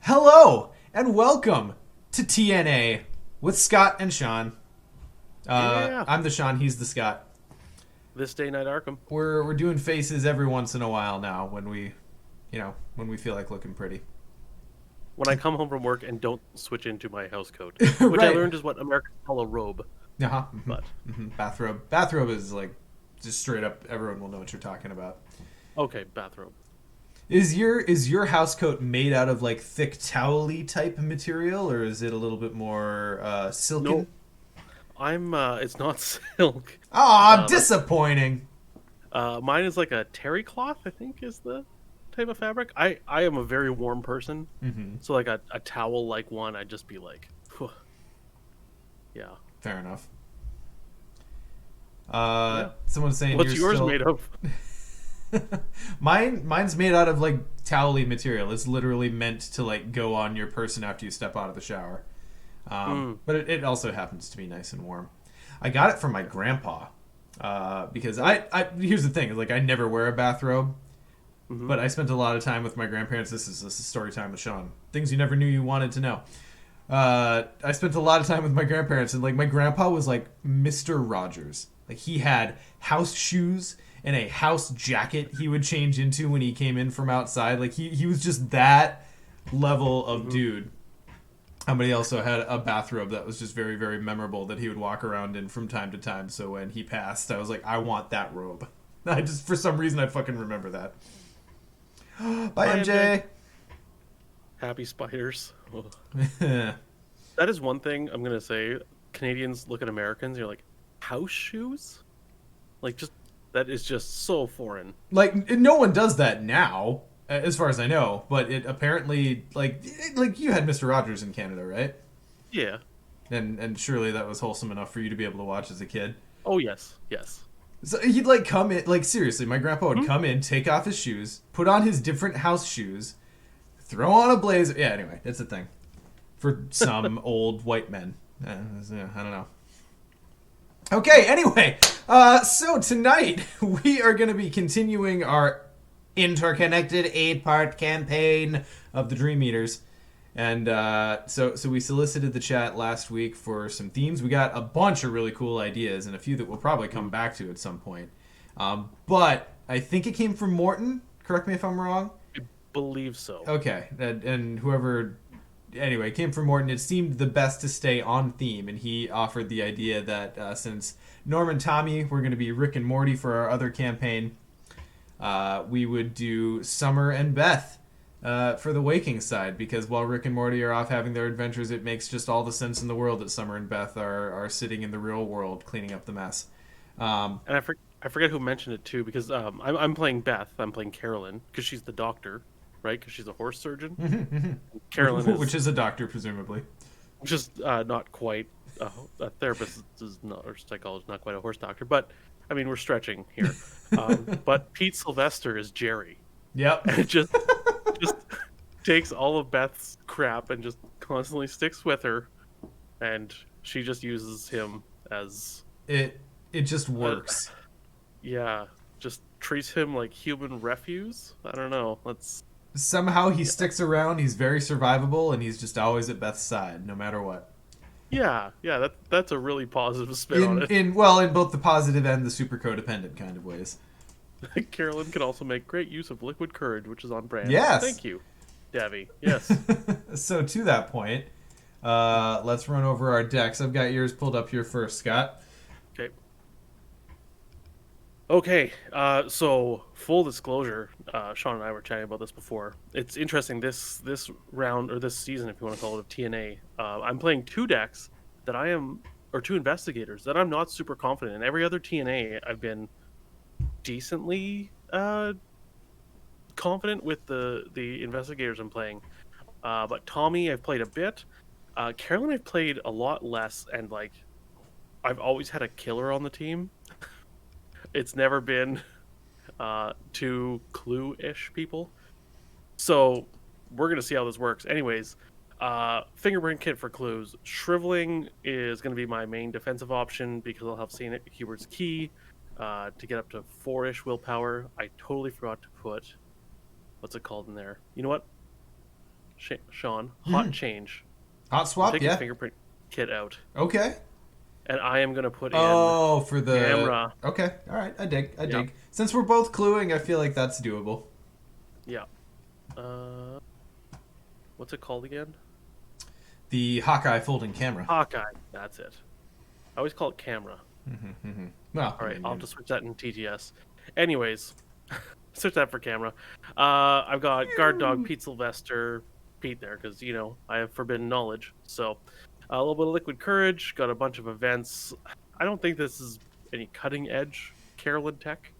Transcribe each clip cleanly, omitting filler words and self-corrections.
Hello and welcome to TNA with Scott and Sean. Yeah. I'm the Sean, he's the Scott. This day night Arkham. We're doing faces every once in a while now when we feel like looking pretty. When I come home from work and don't switch into my house coat, which I Right. learned is what Americans call a robe. Uh-huh. But Bathrobe. Bathrobe is like just straight up everyone will know what you're talking about. okay, bathrobe. Is your house coat made out of like thick towely type material, or is it a little bit more silken? No, I'm. It's not silk. Ah, That's disappointing. mine is like a terry cloth. I think is the type of fabric. I am a very warm person, so like a towel like one, I'd just be like, "Phew." Yeah, Fair enough. yeah. Someone's saying What's you're yours still. made of? Mine's made out of like towely material. It's literally meant to like go on your person after you step out of the shower. Mm. But it also happens to be nice and warm. I got it from my grandpa because I here's the thing, like I never wear a bathrobe, Mm-hmm. but I spent a lot of time with my grandparents. This is story time with Sean. Things you never knew you wanted to know. I spent a lot of time with my grandparents, and like my grandpa was like Mr. Rogers. Like he had house shoes and a house jacket he would change into when he came in from outside. Like he was just that level of Mm-hmm. dude. But he also had a bathrobe that was just very, very memorable that he would walk around in from time to time. So when he passed, I was like, I want that robe. I just, for some reason, I fucking remember that. Bye, Bye, MJ. MJ. Happy spiders. Ugh. That is one thing I'm gonna say. Canadians look at Americans, you're like, house shoes? Like, just that is just so foreign. Like, no one does that now, as far as I know. But it apparently, like you had Mr. Rogers in Canada, right? Yeah. And surely that was wholesome enough for you to be able to watch as a kid. Oh yes, yes. So he'd like come in, like seriously, my grandpa would Hmm? come in, take off his shoes, put on his different house shoes, throw on a blazer. Yeah, anyway, it's a thing for some old white men. Yeah, I don't know. Okay, anyway, so tonight we are going to be continuing our interconnected 8-part campaign of the Dream Eaters. And so we solicited the chat last week for some themes. We got a bunch of really cool ideas and a few that we'll probably come back to at some point. But I think it came from Morton. Correct me if I'm wrong. Believe so. Okay, and whoever, anyway, it came from Morton. It seemed the best to stay on theme, and he offered the idea that since Norm and Tommy were going to be Rick and Morty for our other campaign, we would do Summer and Beth for the Waking side, because while Rick and Morty are off having their adventures, it makes just all the sense in the world that Summer and Beth are sitting in the real world cleaning up the mess. And I forget who mentioned it too, because I'm playing Beth. I'm playing Carolyn because she's the doctor, right? Because she's a horse surgeon. Carolyn Which is is a doctor, presumably. just not quite a therapist, is not, or psychologist, not quite a horse doctor. But I mean, we're stretching here. But Pete Sylvester is Jerry, Yep. and it just takes all of Beth's crap and just constantly sticks with her, and she just uses him as It just uh, works. yeah, just treats him like human refuse. I don't know. That's Somehow he yeah, sticks around. He's very survivable, and he's just always at Beth's side, no matter what. yeah. That's a really positive spin on In it. in well, in both the positive and the super codependent kind of ways. Carolyn can also make great use of liquid courage, which is on brand. Yes. Thank you, Davy. Yes. So to that point, let's run over our decks. I've got yours pulled up here first, Scott. Okay. Okay. So full disclosure, Sean and I were chatting about this before. It's interesting this round or this season, if you want to call it, of TNA. I'm playing two decks that I am, or two investigators that I'm not super confident in. Every other TNA, I've been decently confident with the investigators I'm playing. But Tommy, I've played a bit. Carolyn, I've played a lot less, and like I've always had a killer on the team. It's never been two clue-ish people. So we're gonna see how this works. Anyways, fingerprint kit for clues. Shriveling is gonna be my main defensive option because I'll have seen it. Keywords key to get up to 4-ish willpower. I totally forgot to put what's it called in there. You know what? Sean, hot Mhm. change. Hot I'm swap, taking yeah. fingerprint kit out, Okay. and I am gonna put in Oh, for the camera. okay. All right, I dig. I Yeah, dig. Since we're both cluing, I feel like that's doable. yeah. Uh, what's it called again? The Hawkeye folding camera. Hawkeye. That's it. I always call it camera. Well, All I right, mean, I'll have to switch that in TTS. Anyways, switch that for camera. I've got guard dog Pete Sylvester, Pete there because I have forbidden knowledge. So a little bit of liquid courage. Got a bunch of events. I don't think this is any cutting edge Carolyn tech,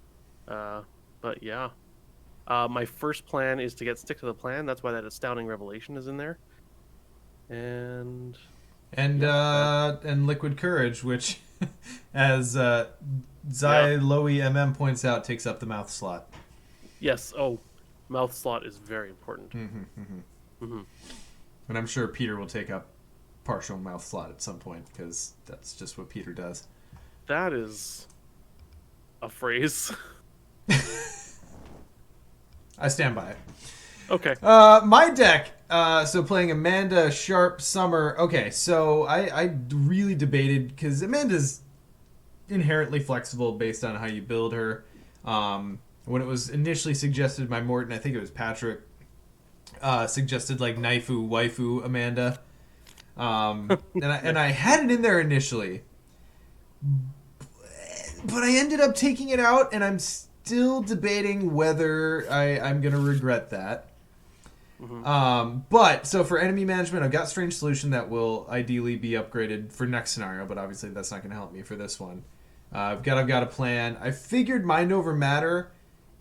uh, but yeah. My first plan is to get stick to the plan. That's why that astounding revelation is in there. And and yeah, that and liquid courage, which, as yeah. Zai Lowy MM points out, takes up the mouth slot. Yes. Oh, mouth slot is very important. Hmm. And I'm sure Peter will take up partial mouth slot at some point because that's just what Peter does. That is a phrase. I stand by it. Okay. My deck. So playing Amanda, Sharp, Summer. Okay, so I really debated because Amanda's inherently flexible based on how you build her. When it was initially suggested by Morton, I think it was Patrick, suggested like Naifu, Waifu Amanda. And I had it in there initially, but I ended up taking it out, and I'm still debating whether I'm gonna regret that. But so for enemy management, I've got Strange Solution that will ideally be upgraded for next scenario, but obviously that's not gonna help me for this one. I've got a plan. I figured Mind Over Matter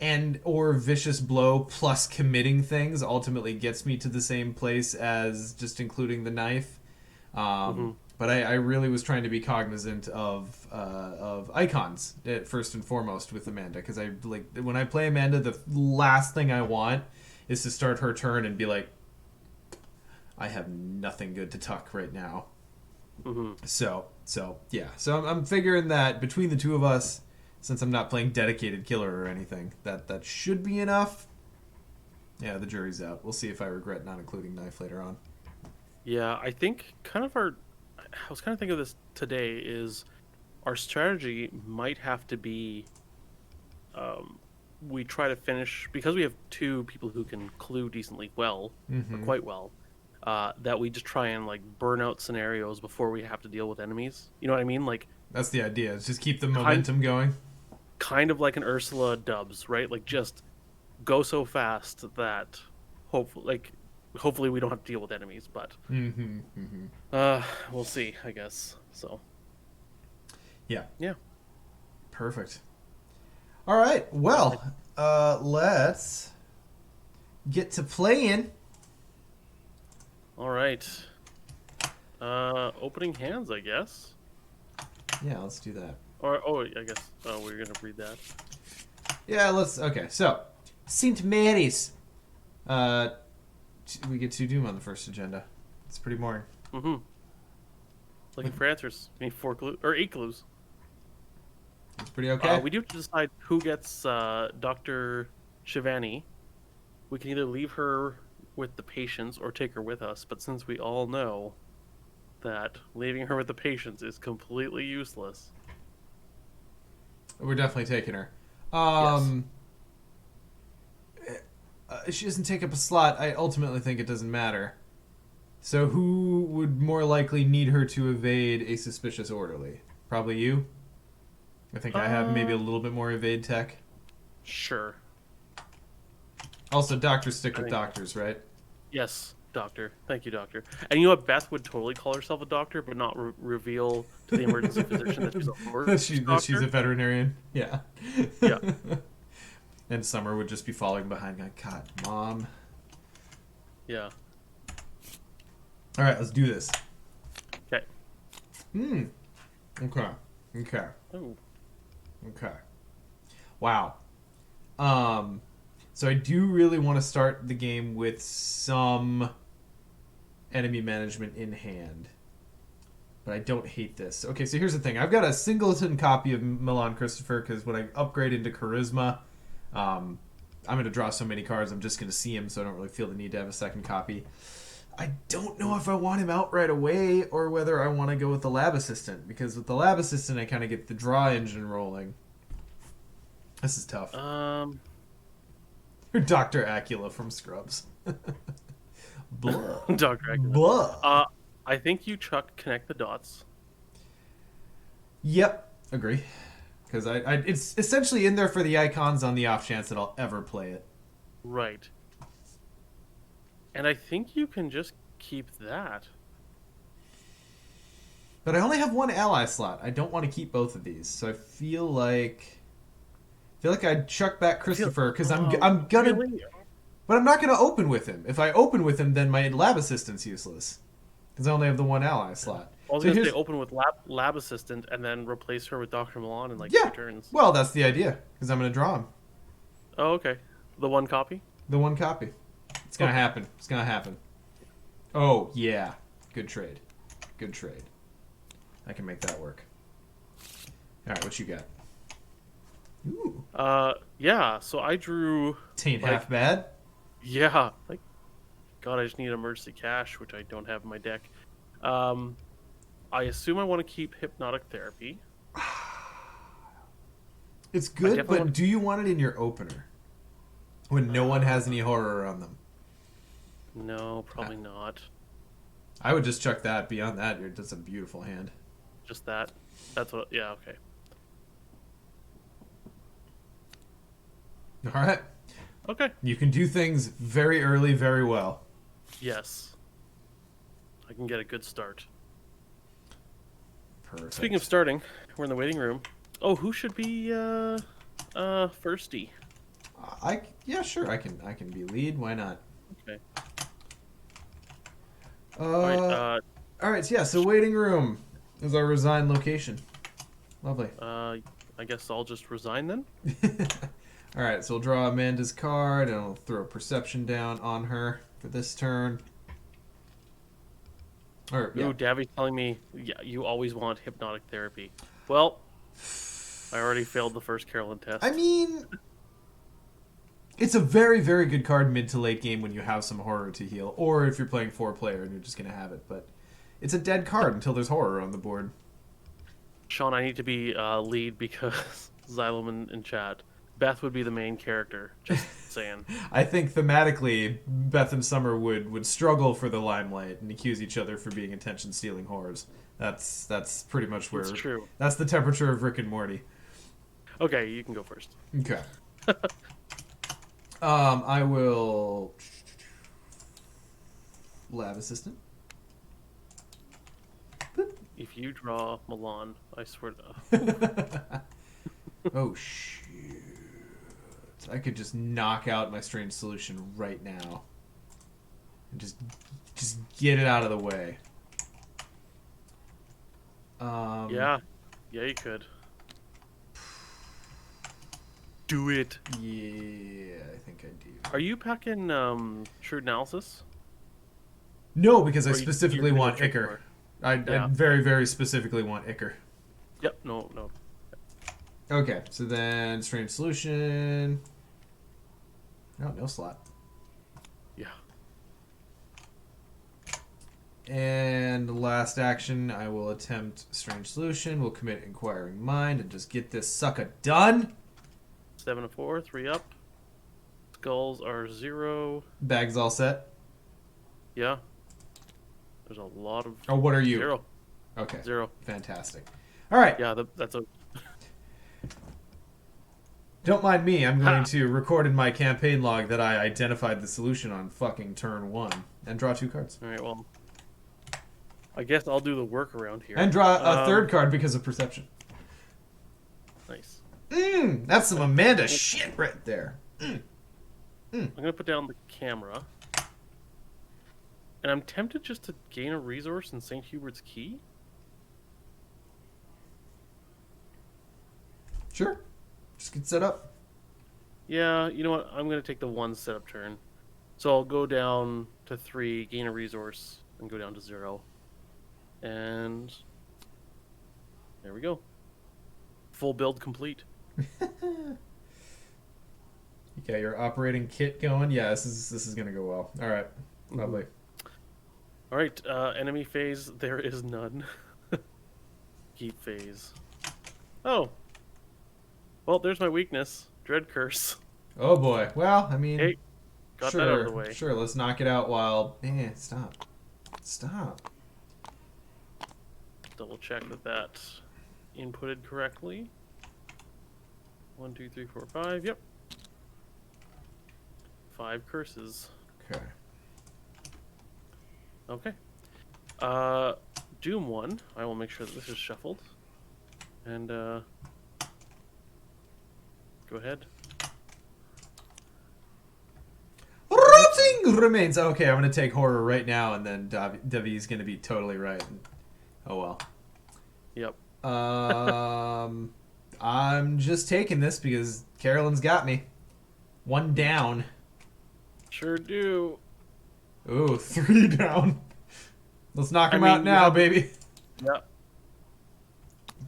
and or Vicious Blow plus committing things ultimately gets me to the same place as just including the knife. Hmm. But I really was trying to be cognizant of icons first and foremost with Amanda because I like when I play Amanda, the last thing I want is to start her turn and be like, I have nothing good to tuck right now. Hmm. So yeah. So I'm figuring that between the two of us, since I'm not playing dedicated killer or anything, that should be enough. Yeah, the jury's out. We'll see if I regret not including knife later on. Yeah, I think I was kind of thinking of this today. Is our strategy might have to be, we try to finish because we have two people who can clue decently well or Mm-hmm. quite well. That we just try and like burn out scenarios before we have to deal with enemies. You know what I mean? Like That's the idea. Is just keep the kind momentum going. kind of like an Ursula Dubs, right? Like just go so fast that hopefully we don't have to deal with enemies, but Mm-hmm. Mm-hmm. we'll see, I guess. So Yeah. yeah. Perfect. All right. Well, let's get to playing. All right. Opening hands, I guess. Yeah, let's do that. Or I guess we're gonna read that. Yeah, let's. Okay, so Saint Mary's. We get two Doom on the first agenda. It's pretty boring. Mm-hmm. Looking for answers. We need 4 clues or 8 clues. It's pretty okay. We do have to decide who gets Dr. Shivani. We can either leave her with the patients or take her with us, but since we all know that leaving her with the patients is completely useless. We're definitely taking her. Yes. She doesn't take up a slot. I ultimately think it doesn't matter. So who would more likely need her to evade a suspicious orderly? Probably you. I think I have maybe a little bit more evade tech. Sure. Also, doctors stick I with think- doctors, right? Yes, doctor. Thank you, doctor. And you know what? Beth would totally call herself a doctor, but not reveal to the emergency physician that she's a horse that she's doctor. a veterinarian. Yeah. Yeah. And Summer would just be following behind, going, God, Mom. Yeah. All right, let's do this. Okay. Okay. Okay. Oh. Okay. Wow. So I do really want to start the game with some enemy management in hand. But I don't hate this. Okay, so here's the thing. I've got a singleton copy of Milan Christopher because when I upgrade into Charisma, I'm going to draw so many cards, I'm just going to see him, so I don't really feel the need to have a second copy. I don't know if I want him out right away or whether I want to go with the lab assistant, because with the lab assistant I kind of get the draw engine rolling. This is tough. Dr. Acula from Scrubs. Blah. Dr. Acula. Blah. I think you chuck connect the dots. Yep, agree. Because it's essentially in there for the icons on the off chance that I'll ever play it. Right. And I think you can just keep that. But I only have one ally slot. I don't want to keep both of these, so I feel like I'd chuck back Christopher because I'm gonna, really? but I'm not gonna open with him. If I open with him, then my lab assistant's useless because I only have the one ally slot. I was gonna say open with lab assistant and then replace her with Dr. Milan in like 2 turns. Well, that's the idea because I'm gonna draw him. Oh, okay. The one copy. The one copy. It's gonna happen. It's gonna happen. Oh yeah, good trade. Good trade. I can make that work. All right, what you got? Ooh. Yeah. So I drew. Tain't half bad. Yeah. Like, God, I just need emergency cash, which I don't have in my deck. I assume I want to keep hypnotic therapy. It's good, but do you want it in your opener when no one has any horror on them? No, probably not. I would just chuck that. Beyond that, that's a beautiful hand. Just that. That's what. Yeah. Okay. All right. Okay. You can do things very early, very well. Yes. I can get a good start. Perfect. Speaking of starting, we're in the waiting room. Oh, who should be firsty? Yeah, sure. I can be lead. Why not? Okay. All right. So yeah. So waiting room is our resigned location. Lovely. I guess I'll just resign then. All right. So we'll draw Amanda's card and I'll throw perception down on her for this turn. Ooh, Davy's telling me, yeah, you always want hypnotic therapy. Well, I already failed the first Carolyn test. I mean, it's a very, very good card mid to late game when you have some horror to heal, or if you're playing 4-player and you're just going to have it. But it's a dead card until there's horror on the board. Sean, I need to be lead because Xylem in chat. Beth would be the main character. Just saying. I think thematically, Beth and Summer would struggle for the limelight and accuse each other for being attention-stealing whores. That's pretty much where. It's true. That's the temperature of Rick and Morty. Okay, you can go first. Okay. I will. Lab assistant. If you draw Milan, I swear to. Oh shoot! I could just knock out my strange solution right now, and just get it out of the way. Yeah, you could. Do it. Yeah, I think I do. Are you packing Shrewd Analysis? No, because I specifically want Icker. I Yeah. very, very specifically want Icker. Yep. No. Okay, so then strange solution. No slot. Yeah. And the last action, I will attempt strange solution. We'll commit inquiring mind and just get this sucker done. 7-4, 3 up. Skulls are 0. Bag's all set. Yeah. There's a lot of. Oh, what are you? 0. Okay. 0. Fantastic. All right. Yeah, that's a. Don't mind me. I'm going to record in my campaign log that I identified the solution on fucking turn 1 and draw 2 cards. All right. Well, I guess I'll do the work around here. And draw a third card because of perception. Nice. That's some Amanda shit right there. I'm gonna put down the camera, and I'm tempted just to gain a resource in St. Hubert's Key. Sure. Just get set up. Yeah, you know what? I'm gonna take the 1 setup turn, so I'll go down to 3, gain a resource, and go down to 0, and there we go. Full build complete. You got your operating kit going. Yeah, this is gonna go well. All right, lovely. All right, enemy phase. There is none. Keep phase. Oh, well, there's my weakness. Dread curse. Oh boy. Well, I mean, Hey, got that out of the sure, way. sure. Let's knock it out while. Stop, stop. Double check that inputted correctly. 1, 2, 3, 4, 5. Yep. 5 curses. Okay. Okay. Doom 1. I will make sure that this is shuffled. And, go ahead. Rotting remains. Okay, I'm gonna take horror right now, and then Davi's gonna be totally right. Oh well. Yep. I'm just taking this because Carolyn's got me. One down. Sure do. Ooh, 3 down. Let's knock him out now, baby. Yep.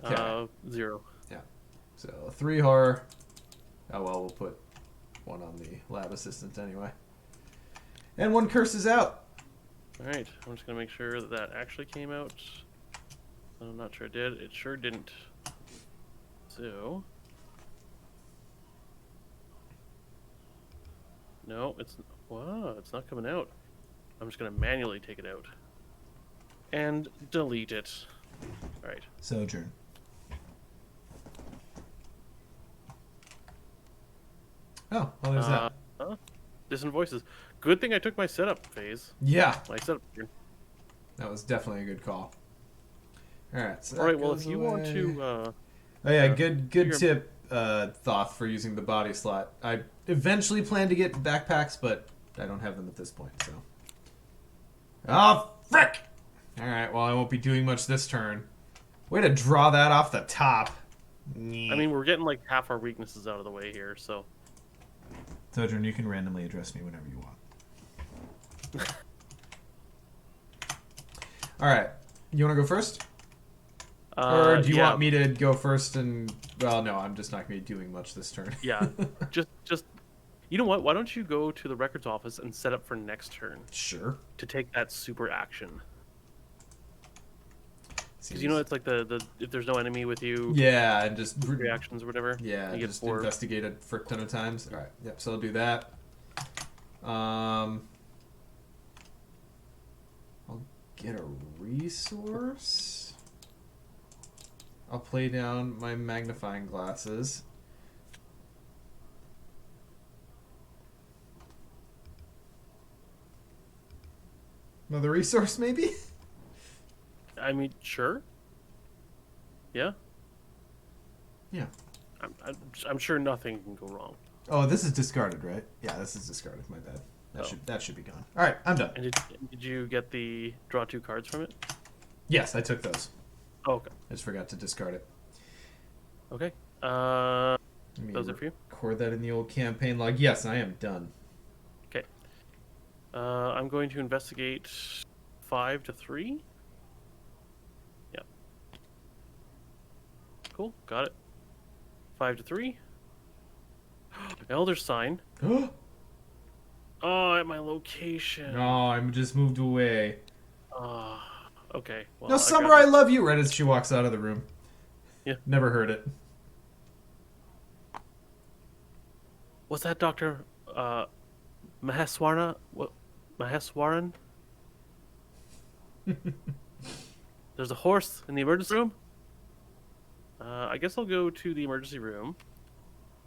Okay. 0. Yeah. So 3 horror. Oh well, we'll put 1 on the lab assistant anyway. And 1 curse is out. Alright, I'm just gonna make sure that that actually came out. I'm not sure it did. It sure didn't. So... No, it's... Wow, it's not coming out. I'm just gonna manually take it out. And delete it. Alright. Sojourn. Oh, well, there's that. Distant voices. Good thing I took my setup phase. Yeah, My setup turn. that was definitely a good call. All right. So Alright, well, if you want to... oh yeah, good figure- tip, Thoth, for using the body slot. I eventually plan to get backpacks, but I don't have them at this point. So. Oh frick! All right. Well, I won't be doing much this turn. Way to draw that off the top. I mean, we're getting like half our weaknesses out of the way here, so... Sojourn, you can randomly address me whenever you want. All right. You want to go first? Or do you want me to go first and... Well, no, I'm just not going to be doing much this turn. Yeah. just... You know what? Why don't you go to the records office and set up for next turn Sure. to take that super action? Because Seems... you know it's like the if there's no enemy with you, Yeah, and just... reactions or whatever. Yeah, you get just 4. investigate it for a ton of times. All right. Yep, so I'll do that. I'll get a resource. I'll play down my magnifying glasses. Another resource, maybe? I mean, sure. Yeah. Yeah. I'm sure nothing can go wrong. Oh, this is discarded, right? Yeah, this is discarded. My bad. That should be gone. All right, I'm done. And did you get the draw 2 cards from it? Yes, I took those. Oh, okay. I just forgot to discard it. Okay. Let me Those are for you. record that in the old campaign log. Yes, I am done. Okay. I'm going to investigate 5 to 3. Yep. Cool. Got it. 5 to 3. Elder sign. Oh, Oh, at my location. I'm just moved away. Okay. Well, No, I Summer, got I this. love you. Right as she walks out of the room. Yeah. Never heard it. Was that Dr. Maheswaran? What? Maheswaran? There's a horse in the emergency room? I guess I'll go to the emergency room.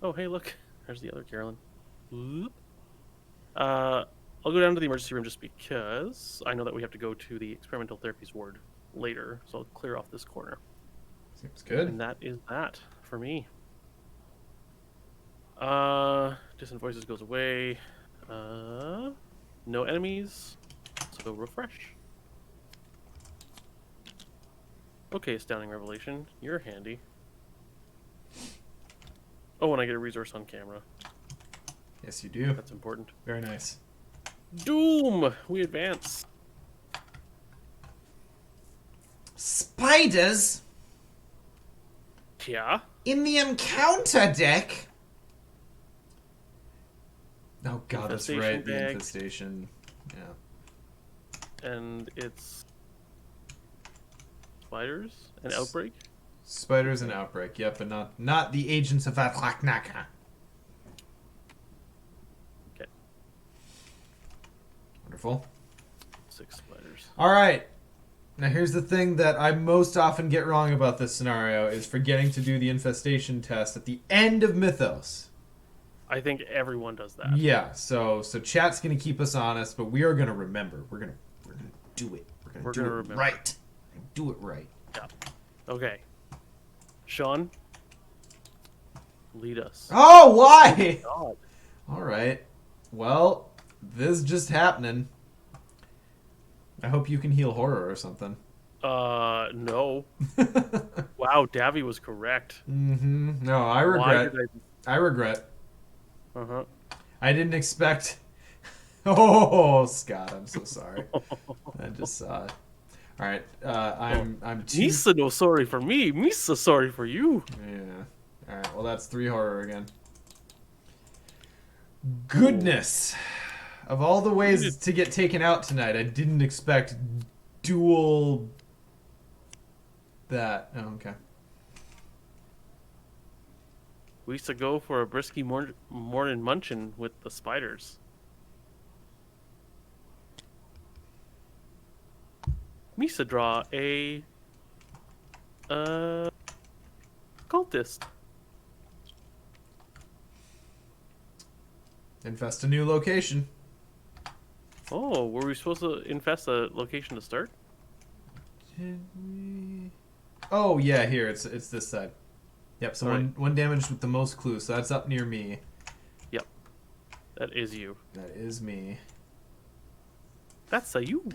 Oh, hey, look. There's the other Carolyn. Whoop. I'll go down to the emergency room just because I know that we have to go to the experimental therapies ward later, so I'll clear off this corner. Seems good. And that is that for me. Distant voices goes away. No enemies, so refresh. Okay, astounding revelation. You're handy. Oh, and I get a resource on camera. Yes, you do. That's important. Very nice. Doom! We advance. Spiders Yeah. in the encounter deck. Oh god, that's Infestation right. The bag. infestation. Yeah. And it's spiders and outbreak. Spiders and outbreak. Yep, but not the agents of Atlaknaka. Okay. Wonderful. 6 spiders. All right. Now here's the thing that I most often get wrong about this scenario is forgetting to do the infestation test at the end of Mythos. I think everyone does that. Yeah, so chat's gonna keep us honest, but we are gonna remember. We're gonna do it. We're gonna do it remember. right. Do it right. Yeah. Okay. Sean, lead us. Oh, why? God. All right. Well, this is just happening. I hope you can heal horror or something. No. Wow, Davy was correct. Mm-hmm. No, I regret. I regret. Uh-huh. I didn't expect. Oh, Scott, I'm so sorry. I just saw it. All right, I'm too. Misa no sorry for me. Misa sorry for you. Yeah. All right. Well, that's 3 horror again. Goodness. Of all the ways to get taken out tonight, I didn't expect dual. That. Oh, okay. We used to go for a brisky morning munchin with the spiders. Misa draw a cultist. Infest a new location. Oh, were we supposed to infest a location to start? Did we? Oh yeah, here it's this side. Yep. So one damage with the most clues. So that's up near me. Yep, that is you. That is me. That's a you.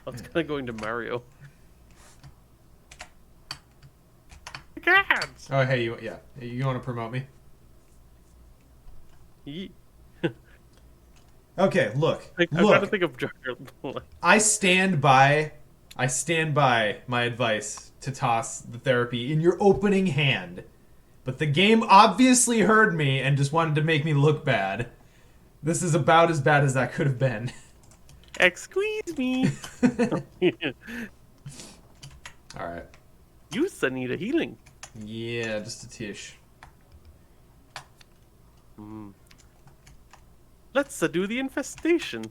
I was kind of going to Mario. Cats. Oh hey, you want to promote me? Okay, look. I'm trying to think of Jar. I stand by my advice to toss the therapy in your opening hand. But the game obviously heard me and just wanted to make me look bad. This is about as bad as that could have been. Excuse me. Alright. You need a healing. Yeah, just a tish. Let's do the infestation.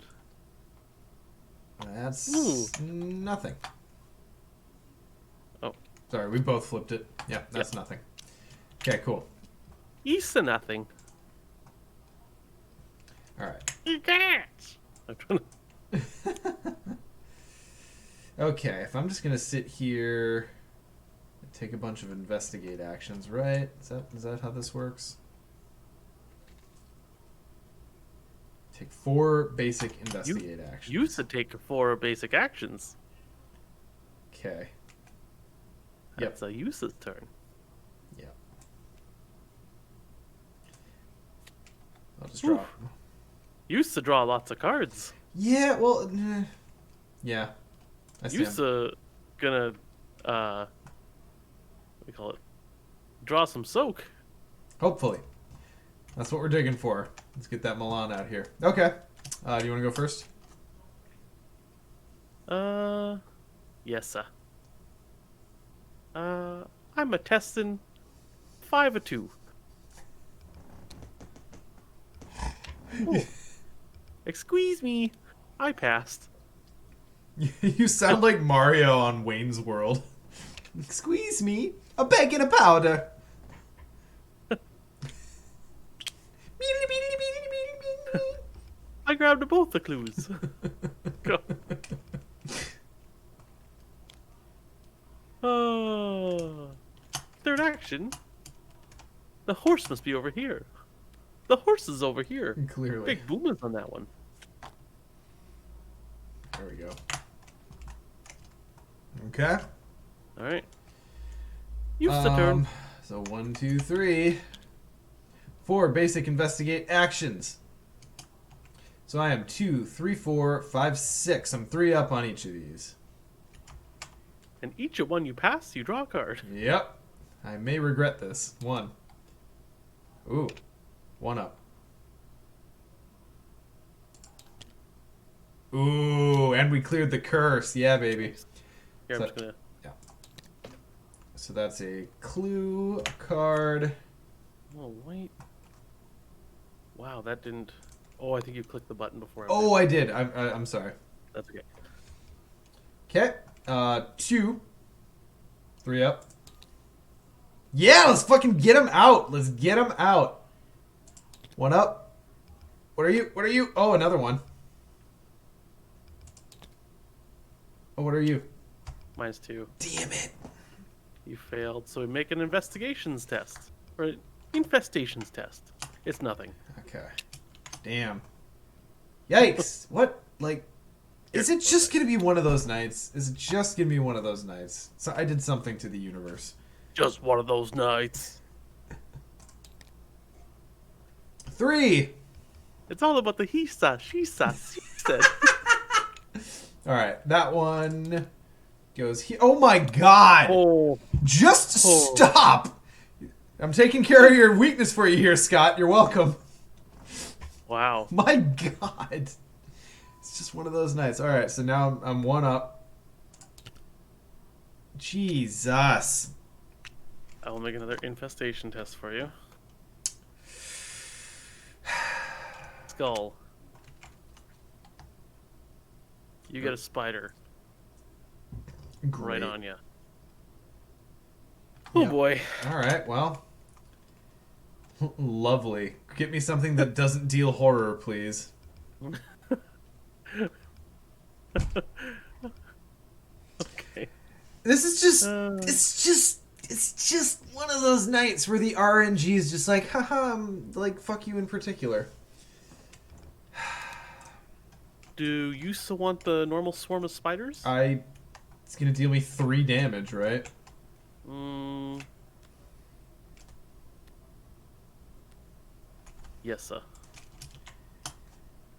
That's nothing. Oh. Sorry, we both flipped it. Yeah, that's nothing. Okay, cool. East nothing. Alright. You can't. I'm trying to... Okay, if I'm just gonna sit here and take a bunch of investigate actions, right? Is that how this works? Take 4 basic investigate actions. You used to take 4 basic actions. Okay. That's a use's turn. Yep. I'll just draw. You used to draw lots of cards. Yeah, well, yeah. I You used to gonna what do you call it? Draw some soak. Hopefully. That's what we're digging for. Let's get that Milan out here. Okay. Do you want to go first? Yes, sir. I'm a testing 5 of 2. Excuse me. I passed. You sound like Mario on Wayne's World. Squeeze me, a bag and a powder. I grabbed both the clues. Go. Third action. The horse must be over here. The horse is over here. Clearly. Big boomers on that one. There we go. Okay. All right. Use the turn. So 1, 2, 3, 4 basic investigate actions. So I am 2, 3, 4, 5, 6. I'm 3 up on each of these. And each of one you pass, you draw a card. Yep. I may regret this. 1. Ooh. 1 up. Ooh, and we cleared the curse. Yeah, baby. Nice. Here, So, I'm just gonna. yeah. So that's a clue card. Oh wait. Wow, that didn't. Oh, I think you clicked the button before. Oh, I did. I'm sorry. That's okay. Okay. 2. 3 up. Yeah, let's fucking get him out. Let's get him out. 1 up. What are you? What are you? Oh, another one. Oh, what are you? Minus 2. Damn it. You failed, so we make an investigations test. Or an infestations test. It's nothing. Okay. Damn. Yikes. What? Like, is it just gonna be one of those nights? Is it just gonna be one of those nights? So I did something to the universe. Just one of those nights. 3. It's all about the he said, she said. All right, that one goes here. Oh my god! Oh, Just stop! I'm taking care of your weakness for you here, Scott. You're welcome. wow. My god. It's just one of those nights. All right, so now I'm 1 up. Jesus. I will make another infestation test for you. Skull. You get a spider Great. right on you. Oh Yeah. boy. All right, well. Lovely. Get me something that doesn't deal horror, please. Okay. This is just it's just one of those nights where the RNG is just like, haha, like fuck you in particular. Do you still want the normal swarm of spiders? It's gonna deal me 3 damage, right? Yes, sir.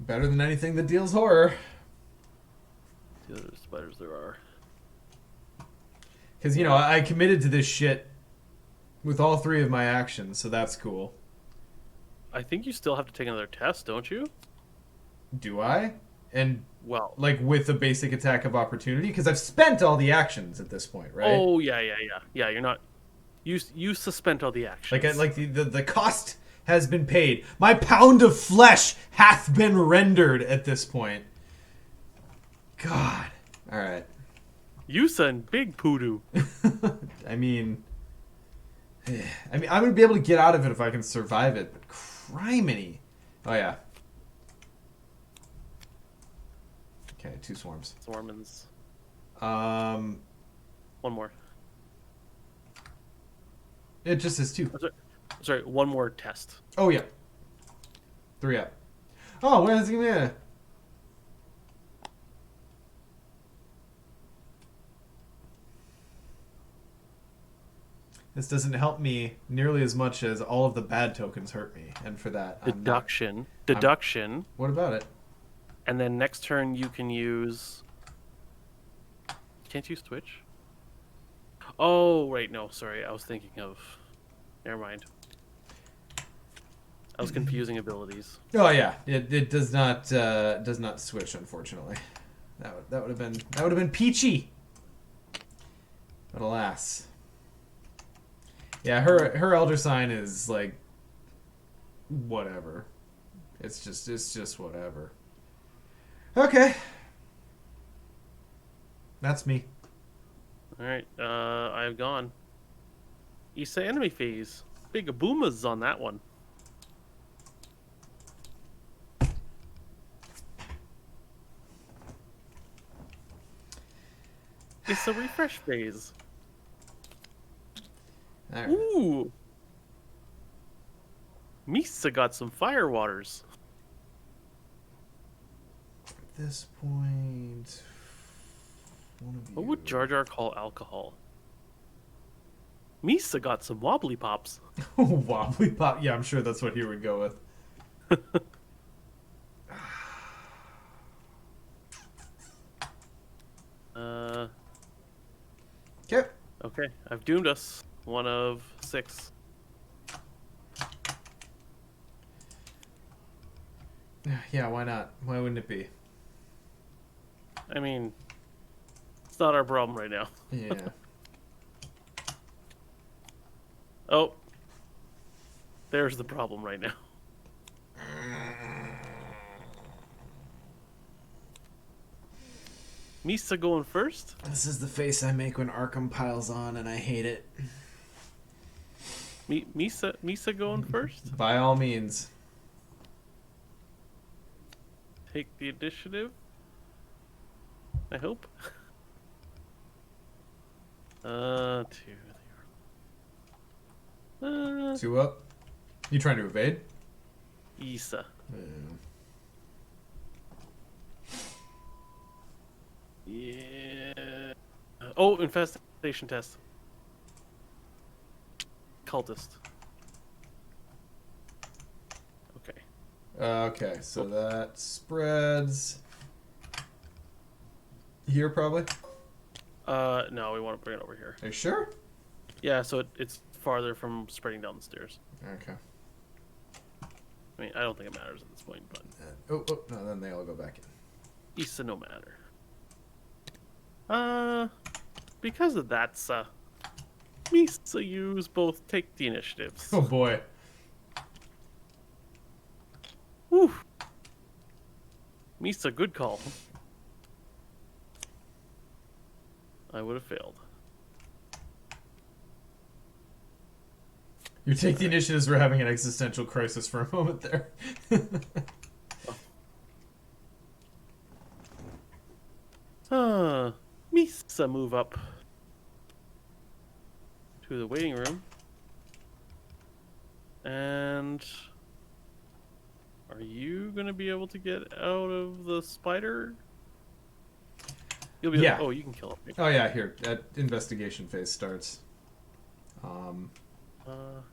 Better than anything that deals horror. The other spiders there are. Because, you know, I committed to this shit with all 3 of my actions, so that's cool. I think you still have to take another test, don't you? Do I? And, Well. like, with a basic attack of opportunity? Because I've spent all the actions at this point, right? Oh yeah. Yeah, you're not. You suspend all the actions. Like the cost has been paid. My pound of flesh hath been rendered at this point. God. All right. You send big poodoo. I mean, I'm gonna be able to get out of it if I can survive it. But criminy. Oh yeah. Okay, 2 swarms. Swarmans. One more. It just says 2. Sorry, one more test. Oh yeah. 3 up. Oh, where's he gonna? This doesn't help me nearly as much as all of the bad tokens hurt me, and for that, Deduction. What about it? And then next turn you can use. Can't you switch? Oh right, no, sorry. I was thinking of. Never mind. I was confusing abilities. Oh yeah, it does not switch, unfortunately. That would have been peachy. But alas. Yeah, her elder sign is like whatever. It's just whatever. Okay. That's me. Alright, I've gone. Issa enemy phase. Big boomas on that one. It's a refresh phase. All right. Ooh. Misa got some fire waters. At this point, one of you. What would Jar Jar call alcohol? Misa got some wobbly pops. Wobbly pop? Yeah, I'm sure that's what he would go with. Okay. Okay, I've doomed us. 1 of 6. Yeah, why not? Why wouldn't it be? I mean, it's not our problem right now. Yeah. Oh, there's the problem right now. Misa going first? This is the face I make when Arkham piles on, and I hate it. Misa going first? By all means. Take the initiative. I hope. 2. 2 up. You trying to evade? Isa. Yeah. Oh, infestation test. Cultist. Okay. Okay, so that spreads here probably. No, we want to bring it over here. Are you sure? Yeah, so it's farther from spreading down the stairs. Okay. I mean, I don't think it matters at this point, but Oh no, then they all go back in. Isa no matter. Because of that, Misa use both take the initiatives. Oh boy. Whew. Misa, good call. I would have failed. You take the initiatives. We're having an existential crisis for a moment there. Misa move up to the waiting room. And are you going to be able to get out of the spider? You'll be Yeah. able, oh, you can kill him. Oh yeah, here. That investigation phase starts.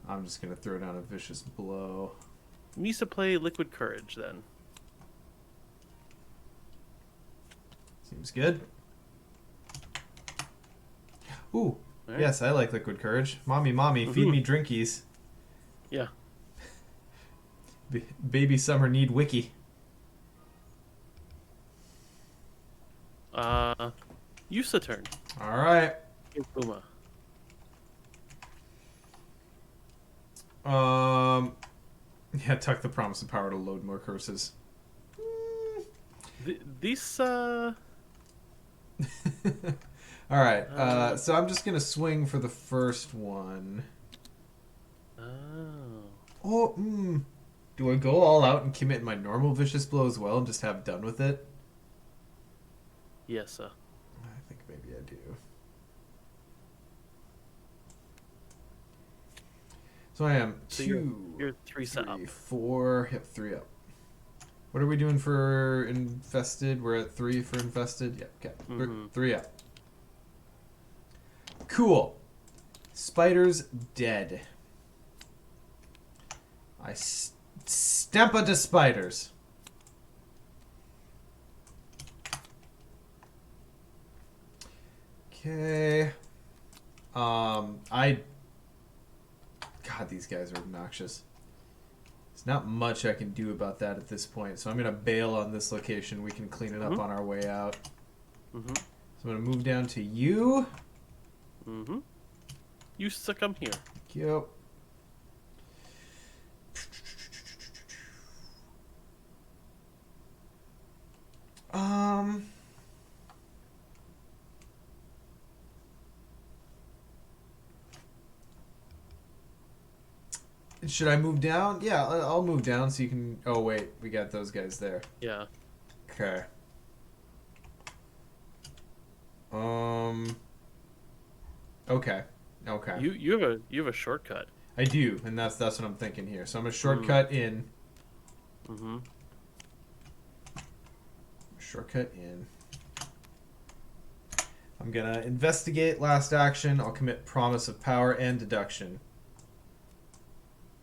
I'm just gonna throw down a vicious blow. Misa play Liquid Courage then. Seems good. Ooh, Right. yes, I like Liquid Courage. Mommy, feed me drinkies. Yeah. Baby Summer need wiki. Yusa turn. All right. Uma. Yeah, tuck the promise of power to load more curses. These All right. So I'm just gonna swing for the first one. Oh. Do I go all out and commit my normal vicious blow as well and just have done with it? Yes, I think maybe I do. So I am So 2, you're 3 set up. 4, yep, 3 up. What are we doing for infested? We're at 3 for infested. Yep, okay. Mhm. 3 up. Cool. Spider's dead. I stampa to spiders. Okay. God, these guys are obnoxious. There's not much I can do about that at this point, so I'm gonna bail on this location. We can clean it up on our way out. So I'm gonna move down to you. Yusa, come here. Thank you. Should I move down? Yeah, I'll move down so you can... Oh, wait. We got those guys there. Yeah. Okay. Okay. Okay. You have a shortcut. I do, and that's what I'm thinking here. So I'm a shortcut in. Shortcut in. I'm gonna investigate last action. I'll commit promise of power and deduction.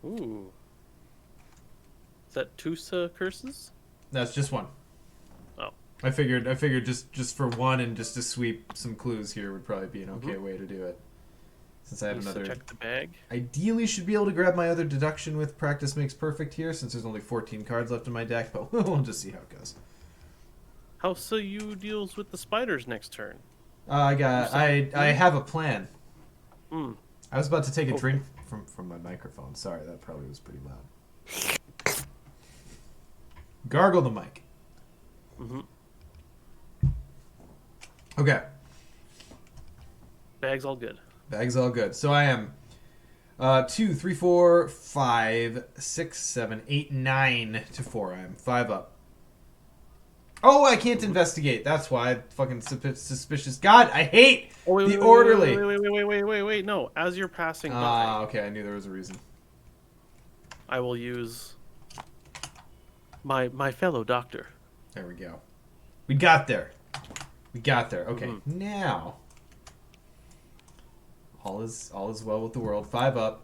Ooh. Is that Tusa curses? That's just one. Oh. I figured just for one and just to sweep some clues here would probably be an okay way to do it. Since I have another... Check the bag. Ideally should be able to grab my other deduction with practice makes perfect here since there's only 14 cards left in my deck, but we'll just see how it goes. How so you deals with the spiders next turn? I have a plan. Hmm. I was about to take a Okay. drink from my microphone. Sorry, that probably was pretty loud. Gargle the mic. Mm-hmm. Okay. Bag's all good. Bag's all good. So I am 2, 3, 4, 5, 6, 7, 8, 9 to 4. I am 5 up. Oh, I can't investigate. That's why. Fucking suspicious. God, I hate Oh, wait, the wait, orderly. wait. No, as you're passing Ah, by, okay. I knew there was a reason. I will use my fellow doctor. There we go. We got there. We got there. Okay, now all is well with the world. 5 up.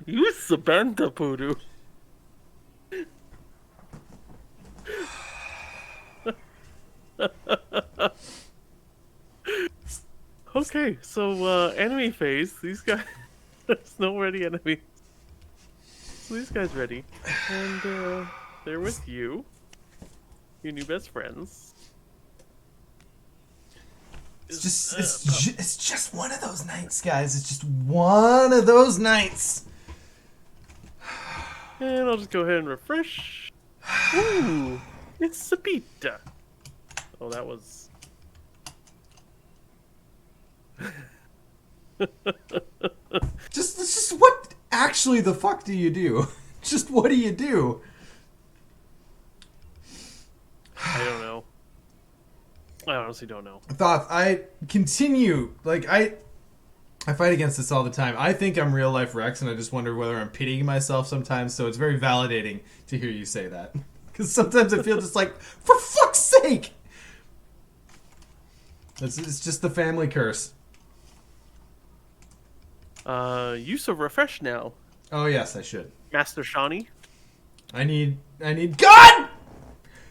You Sabanta Poodoo. Okay, so enemy phase. These guys, there's no ready enemies. So these guys ready, and they're with you, your new best friends. It's just one of those nights, guys. It's just one of those nights. And I'll just go ahead and refresh. Ooh, it's Sabita. Oh, that was. Just what actually the fuck do you do? Just what do you do? I don't know. I honestly don't know. Thoth, I continue I fight against this all the time. I think I'm real life Rex, and I just wonder whether I'm pitying myself sometimes. So it's very validating to hear you say that, because sometimes I feel just like, for fuck's sake. It's just the family curse. Use of refresh now, Oh yes, I should. Master Shawnee. I need God!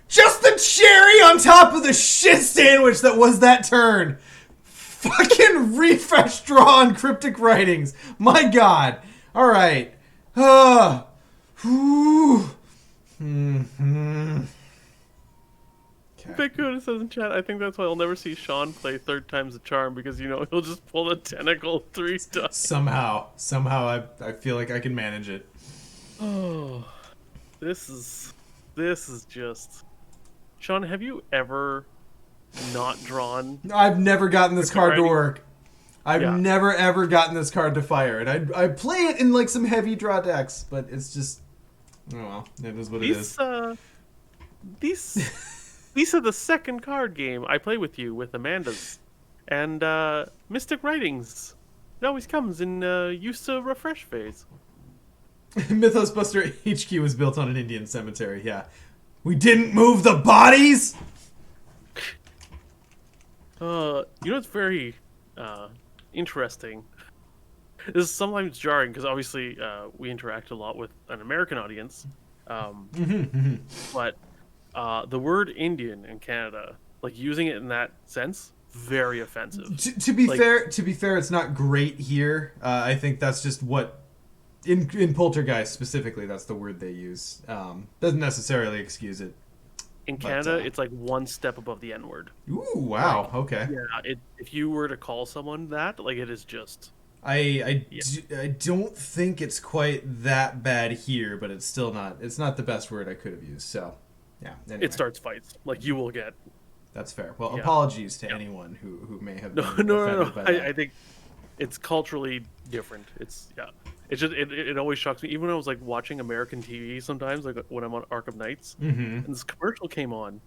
Just the cherry on top of the shit sandwich that was that turn. Fucking refresh draw on cryptic writings. My God. All right. Whew. Bakuna says in chat, I think that's why I'll never see Sean play third time's the charm, because he'll just pull the tentacle 3 times. Somehow I feel like I can manage it. Oh, this is just. Sean, have you ever not drawn? I've never gotten this card to work. I've Yeah. never ever gotten this card to fire, and I play it in like some heavy draw decks, but it's just, oh well, it is what it is. These are the second card game I play with you with Amanda's, and Mystic Writings. It always comes in use of refresh phase. Mythos Buster HQ was built on an Indian cemetery. Yeah, we didn't move the bodies. It's very interesting. This is sometimes jarring because obviously we interact a lot with an American audience, but the word Indian in Canada, like using it in that sense, very offensive. To be fair, it's not great here. I think that's just what in Poltergeist specifically, that's the word they use. Doesn't necessarily excuse it. In Canada, it's like one step above the N word. Ooh, wow. Okay. Yeah, if you were to call someone that, like, it is just. I don't think it's quite that bad here, but it's still not. It's not the best word I could have used. So, yeah. Anyway. It starts fights. Like, you will get. That's fair. Well, apologies to anyone who may have been No. offended by that. I think it's culturally different. It's It's just it always shocks me. Even when I was like watching American TV sometimes, like when I'm on Arkham Knights, and this commercial came on,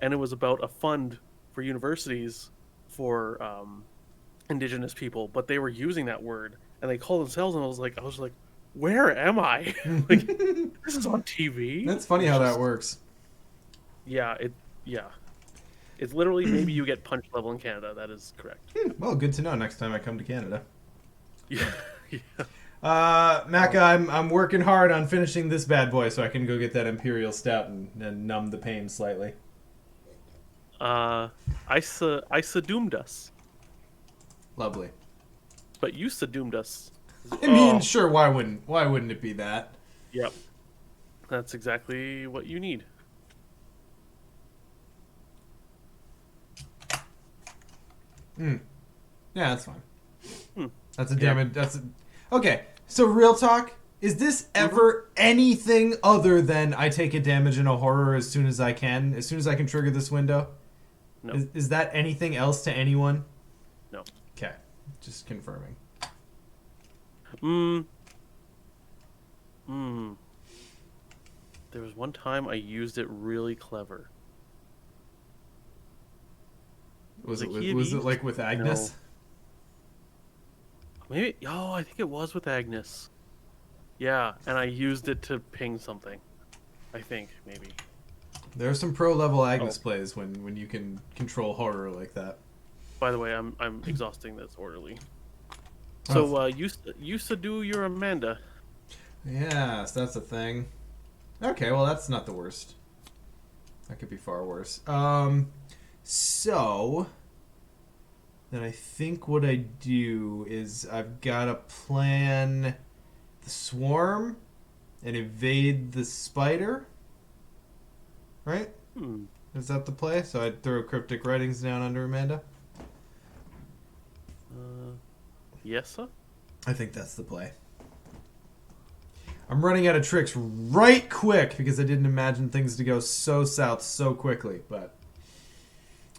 and it was about a fund for universities for Indigenous people, but they were using that word and they called themselves, and I was like, where am I? Like, this is on TV. That's funny how that works. Yeah. It's literally maybe you get punch level in Canada. That is correct. Well, good to know next time I come to Canada. Yeah. Macca, I'm working hard on finishing this bad boy so I can go get that Imperial Stout and numb the pain slightly. I sedoomed us, Lovely. but you sedoomed us. I mean, Oh, sure, why wouldn't it be that? yep. That's exactly what you need. Hmm. Yeah, that's fine. Hmm. That's a Yep. damage. Okay. So real talk, is this ever anything other than I take a damage in a horror as soon as I can, as soon as I can trigger this window? No. Is that anything else to anyone? No. Okay, just confirming. There was one time I used it really clever. Was it Like, he had was it used- like with Agnes? Maybe. Oh, I think it was with Agnes. Yeah, and I used it to ping something. I think maybe. There are some pro level Agnes Oh. plays when you can control horror like that. By the way, I'm exhausting this orderly. Oh. So you subdue your Amanda. Yes, that's a thing. Okay, well that's not the worst. That could be far worse. So then I think what I do is I've got to plan the swarm and evade the spider. Right? Is that the play? So I'd throw cryptic writings down under Amanda? Yes, sir. I think that's the play. I'm running out of tricks right quick because I didn't imagine things to go so south so quickly, but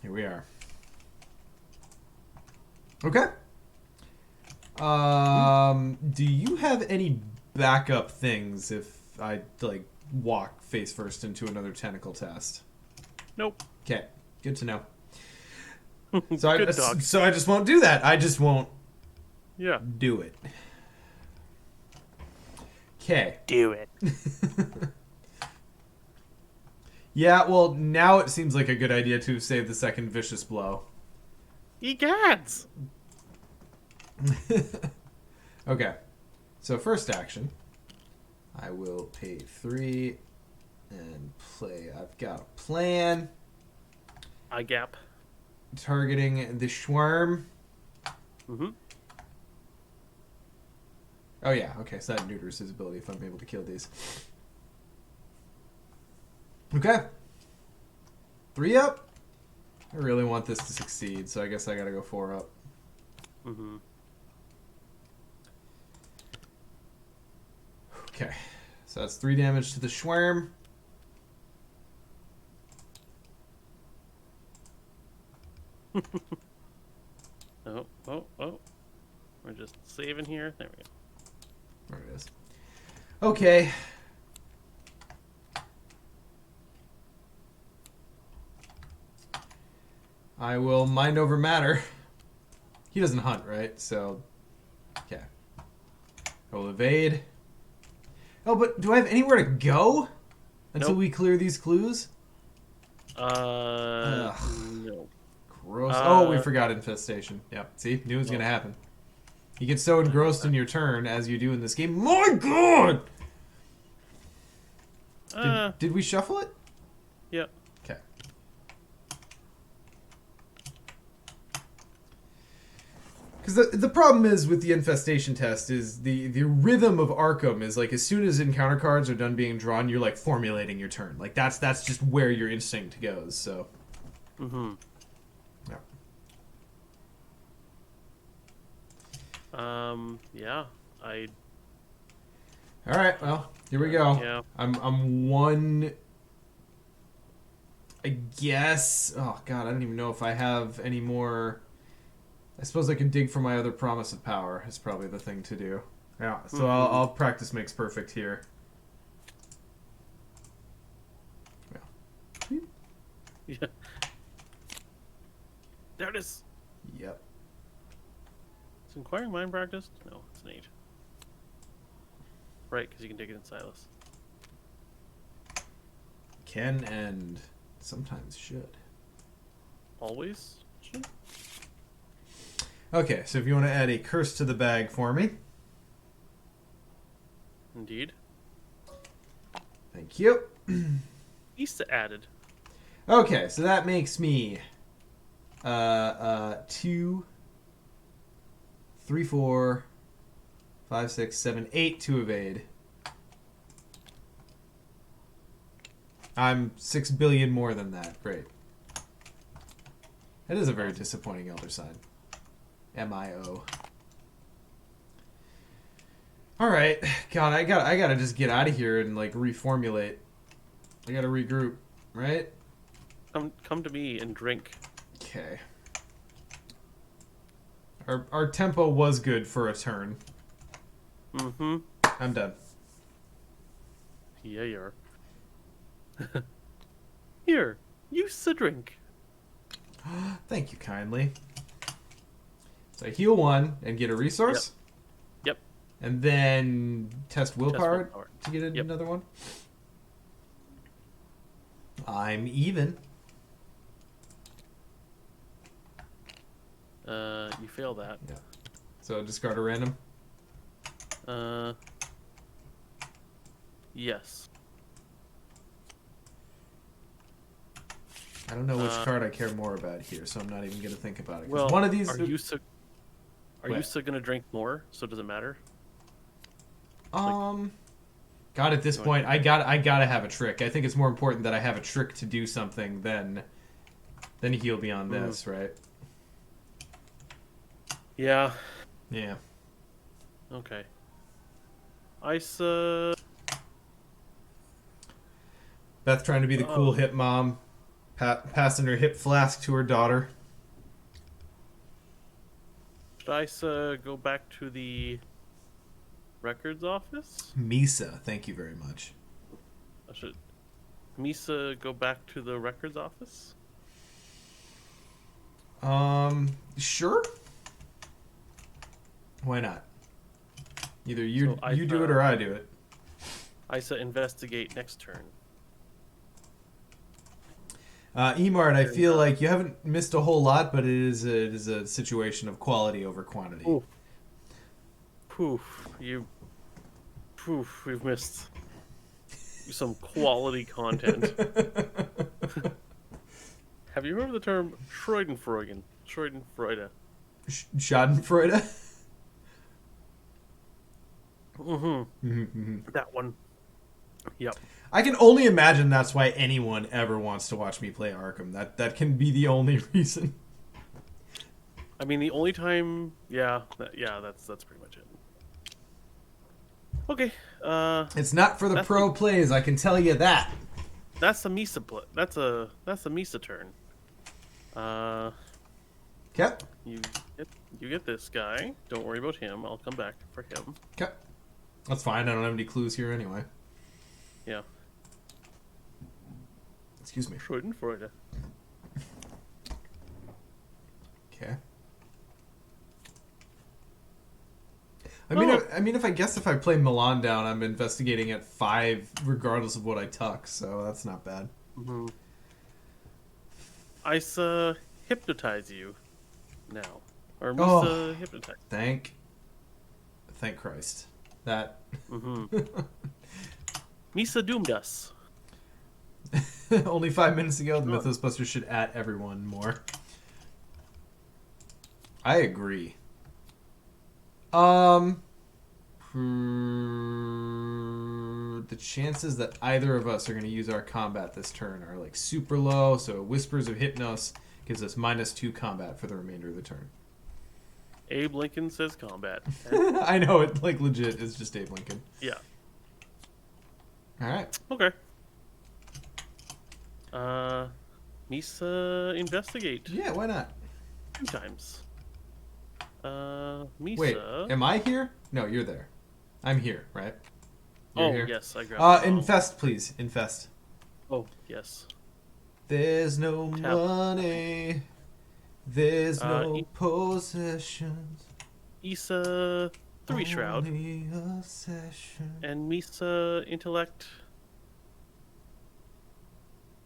here we are. Okay. Do you have any backup things if I like walk face first into another tentacle test? Nope. Okay, good to know. Good dog. So I just won't do that. I just won't Yeah. do it. Okay. Do it. Yeah, well, now it seems like a good idea to save the second vicious blow. Egads! Okay. So first action, I will pay 3 and play. I've got a plan. I gap. Targeting the Schwarm. Mm-hmm. Oh yeah, okay, so that neuters his ability if I'm able to kill these. Okay. 3 up. I really want this to succeed, so I guess I gotta go 4 up. Mm-hmm. Okay. So that's 3 damage to the Schwarm. Oh. We're just saving here. There we go. There it is. Okay. I will mind over matter. He doesn't hunt, right? So, okay. I will evade. Oh, but do I have anywhere to go until Nope. we clear these clues? No. Gross. Oh, we forgot infestation. Yep. See, knew it was gonna happen. You get so engrossed in your turn as you do in this game. My God! Did we shuffle it? Yep. Okay. Because the problem is with the infestation test is the rhythm of Arkham is like as soon as encounter cards are done being drawn, you're like formulating your turn. Like that's just where your instinct goes. So. Mm-hmm. Yeah. I. All right. Well, here we go. Yeah. I'm 1. I guess. Oh God, I don't even know if I have any more. I suppose I can dig for my other promise of power. Is probably the thing to do. Yeah. So I'll practice makes perfect here. Yeah. Yeah. There it is. Yep. Is Inquiring Mind practiced? No, it's an 8. Right, because you can dig it in Silas. Can and sometimes should. Always? Okay, so if you want to add a curse to the bag for me. Indeed. Thank you. Issa added. Okay, so that makes me 2, 3, 4, 5, 6, 7, 8 to evade. I'm 6 billion more than that. Great. That is a very disappointing elder sign. MIO. All right, God, I gotta just get out of here and like reformulate. I gotta regroup, right? Come to me and drink. Okay. Our tempo was good for a turn. Mm-hmm. I'm done. Yeah, you are. Here, use the drink. Thank you kindly. So I heal 1 and get a resource. Yep. And then test willpower, to get Yep. another one. I'm even. You fail that. Yeah. So discard a random. Yes. I don't know which card I care more about here, so I'm not even going to think about it. Well, one of these. Are you still gonna drink more? So does it matter? God, at this point, I gotta have a trick. I think it's more important that I have a trick to do something than heal beyond this, right? Yeah. Yeah. Okay. Isa. Beth trying to be the cool hip mom, passing her hip flask to her daughter. Should Isa go back to the records office? Misa, thank you very much. Should Misa go back to the records office? Sure. Why not? Either you So you do it or I do it. Isa investigate next turn. Emart, I feel like you haven't missed a whole lot, but it is a situation of quality over quantity. Ooh. We've missed some quality content. Have you heard of the term Schadenfreude? Schadenfreude. Schadenfreude? That one. Yep. I can only imagine that's why anyone ever wants to watch me play Arkham. That can be the only reason. I mean, the only time, that's pretty much it. Okay. It's not for the pro plays, I can tell you that. That's a Misa That's a Misa turn. Okay. You get this guy. Don't worry about him. I'll come back for him. Okay. That's fine. I don't have any clues here anyway. Yeah. Excuse me. Schadenfreude. Okay. I mean, if I play Milan down, I'm investigating at 5, regardless of what I tuck. So that's not bad. Mm-hmm. Isa hypnotize you now, or Misa hypnotize. Thank Christ. That. Mm-hmm. Misa doomed us. Only 5 minutes ago, the Mythos Buster should at everyone more. I agree. The chances that either of us are going to use our combat this turn are like super low. So Whispers of Hypnos gives us -2 combat for the remainder of the turn. Abe Lincoln says combat. I know it, like legit is just Abe Lincoln. Yeah. All right. Okay. Misa investigate. Yeah, why not? 2 times. Misa. Wait, am I here? No, you're there. I'm here, right? You're here? Yes, I grabbed it. Infest, please. Infest. Oh, yes. There's no money. There's no possessions. Isa 3 Shroud. Only a session. And Misa Intellect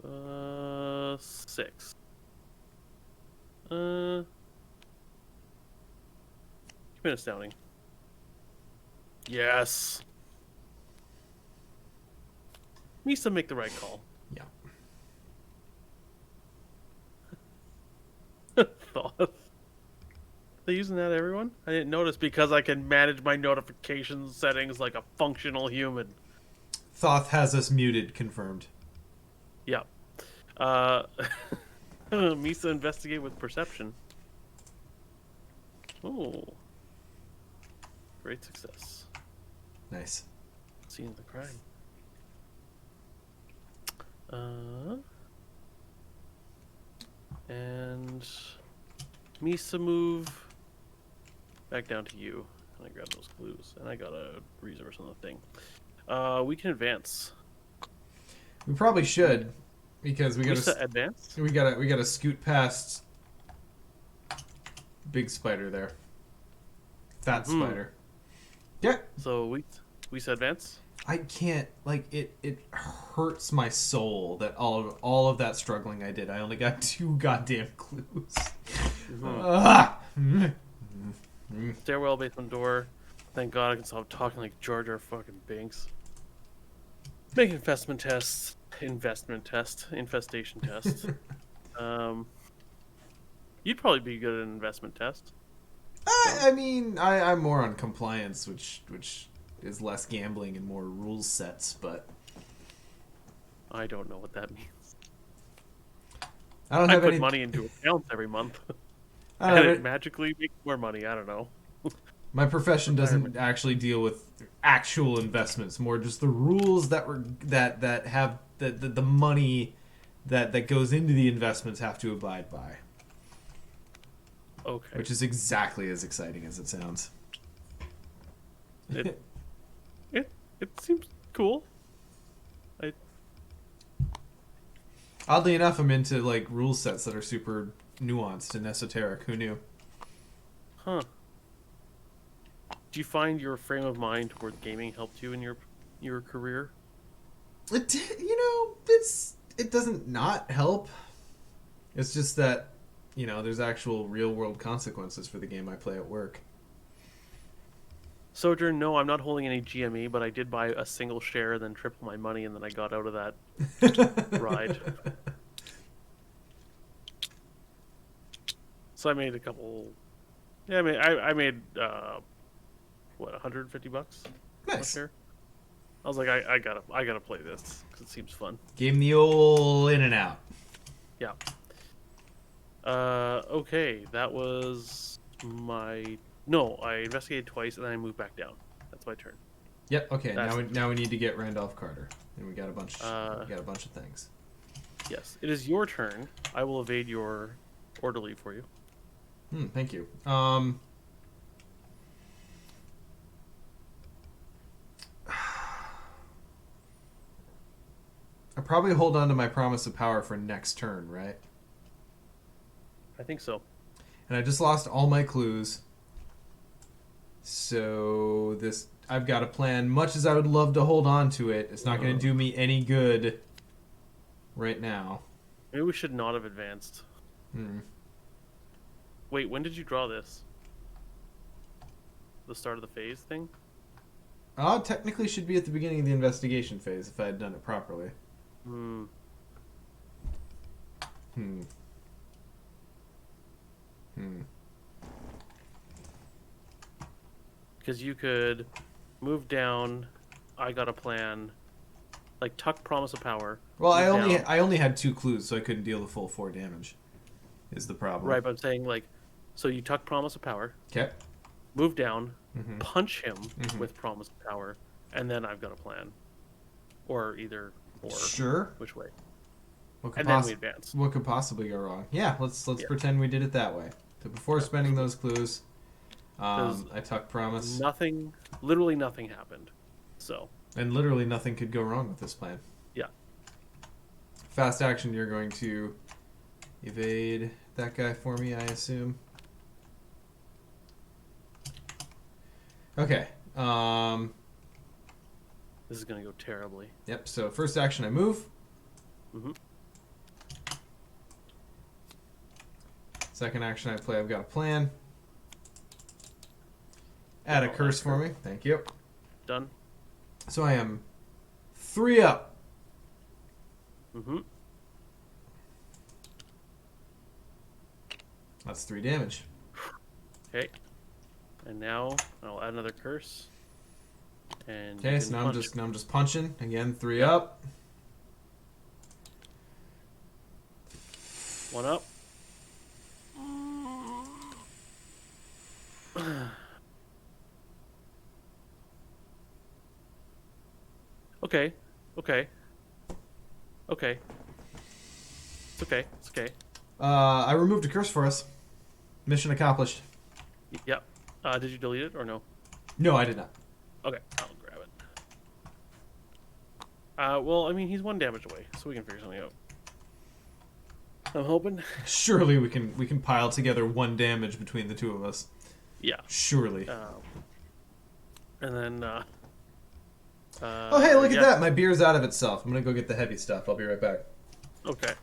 6. You've been astounding. Yes. Misa make the right call. Yeah. Thought. They using that, everyone? I didn't notice because I can manage my notification settings like a functional human. Thoth has us muted, confirmed. Yeah. Uh, Misa investigate with perception. Oh. Great success. Nice. Scene of the crime. And Misa move back down to you. And I grab those clues. And I got a resource on the thing. We can advance. We probably should, because we Misa gotta advance? we gotta scoot past big spider there. Fat spider. Yeah. So we said advance? I can't, like, it hurts my soul that all of that struggling I did. I only got 2 goddamn clues. Stairwell, basement door. Thank God I can stop talking like Jar Jar fucking Binks. Make an investment test. Infestation test. You'd probably be good at an investment test. I mean, I'm more on compliance, which is less gambling and more rules sets, but I don't know what that means. I don't I have put any money into accounts every month. I don't And have it magically makes more money. I don't know. My profession doesn't actually deal with actual investments, more just the rules that have the money that goes into the investments have to abide by. Okay. Which is exactly as exciting as it sounds. It seems cool. Oddly enough, I'm into like rule sets that are super nuanced and esoteric. Who knew? Huh. Do you find your frame of mind toward gaming helped you in your career? It doesn't not help. It's just that, there's actual real world consequences for the game I play at work. Sojourn, no, I'm not holding any GME, but I did buy a single share, then triple my money, and then I got out of that ride. So I made a couple. Yeah, I made what, $150? Nice. Share. I was like, I gotta play this because it seems fun. Game the old in and out. Yeah. Okay, that was my. No, I investigated twice and then I moved back down. That's my turn. Yep. Okay. Now we need to get Randolph Carter, and we got a bunch. We got a bunch of things. Yes, it is your turn. I will evade your orderly for you. Thank you. I'll probably hold on to my promise of power for next turn, right? I think so. And I just lost all my clues. So I've got a plan. Much as I would love to hold on to it, it's not going to do me any good right now. Maybe we should not have advanced. Wait, when did you draw this? The start of the phase thing? Technically should be at the beginning of the investigation phase if I had done it properly. Because you could move down. I got a plan. Like tuck promise of power. Well, I only had 2 clues, so I couldn't deal the full 4 damage. Is the problem? Right, but I'm saying like, so you tuck promise of power. Okay. Move down, punch him with promise of power, and then I've got a plan. Or either or. Sure. Which way? Then we advance. What could possibly go wrong? Yeah, let's pretend we did it that way. So before spending those clues, I tuck promise. Literally nothing happened. So. And literally nothing could go wrong with this plan. Yeah. Fast action, you're going to evade that guy for me, I assume. Okay. This is going to go terribly. Yep, so first action I move. Second action I play I've got a plan. Add a curse for me. Thank you. Done. So I am 3 up. Mm-hmm. That's 3 damage. Okay. And now I'll add another curse. And you Okay, can so punch. now I'm just punching again. 3 Yep. up. 1 up. Okay. Okay. Okay. It's okay. It's okay. I removed a curse for us. Mission accomplished. Yep. Did you delete it or no? No, I did not. Okay, I'll grab it. Well, I mean, he's 1 damage away, so we can figure something out. I'm hoping. Surely we can pile together 1 damage between the two of us. Yeah. Surely. And then. Oh, hey, look at that! My beer's out of itself. I'm gonna go get the heavy stuff. I'll be right back. Okay.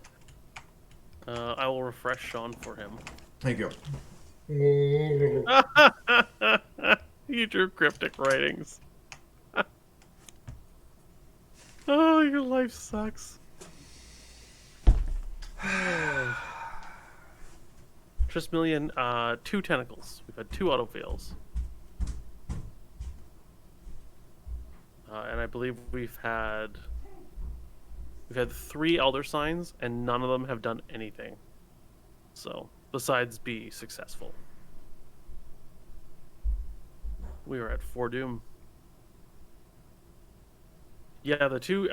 I will refresh Sean for him. Thank you. You drew cryptic writings. Oh, your life sucks. Trismillion, 2 tentacles. We've had 2 auto fails. And I believe we've had 3 elder signs, and none of them have done anything. So, besides be successful. We are at 4 doom. Yeah, the two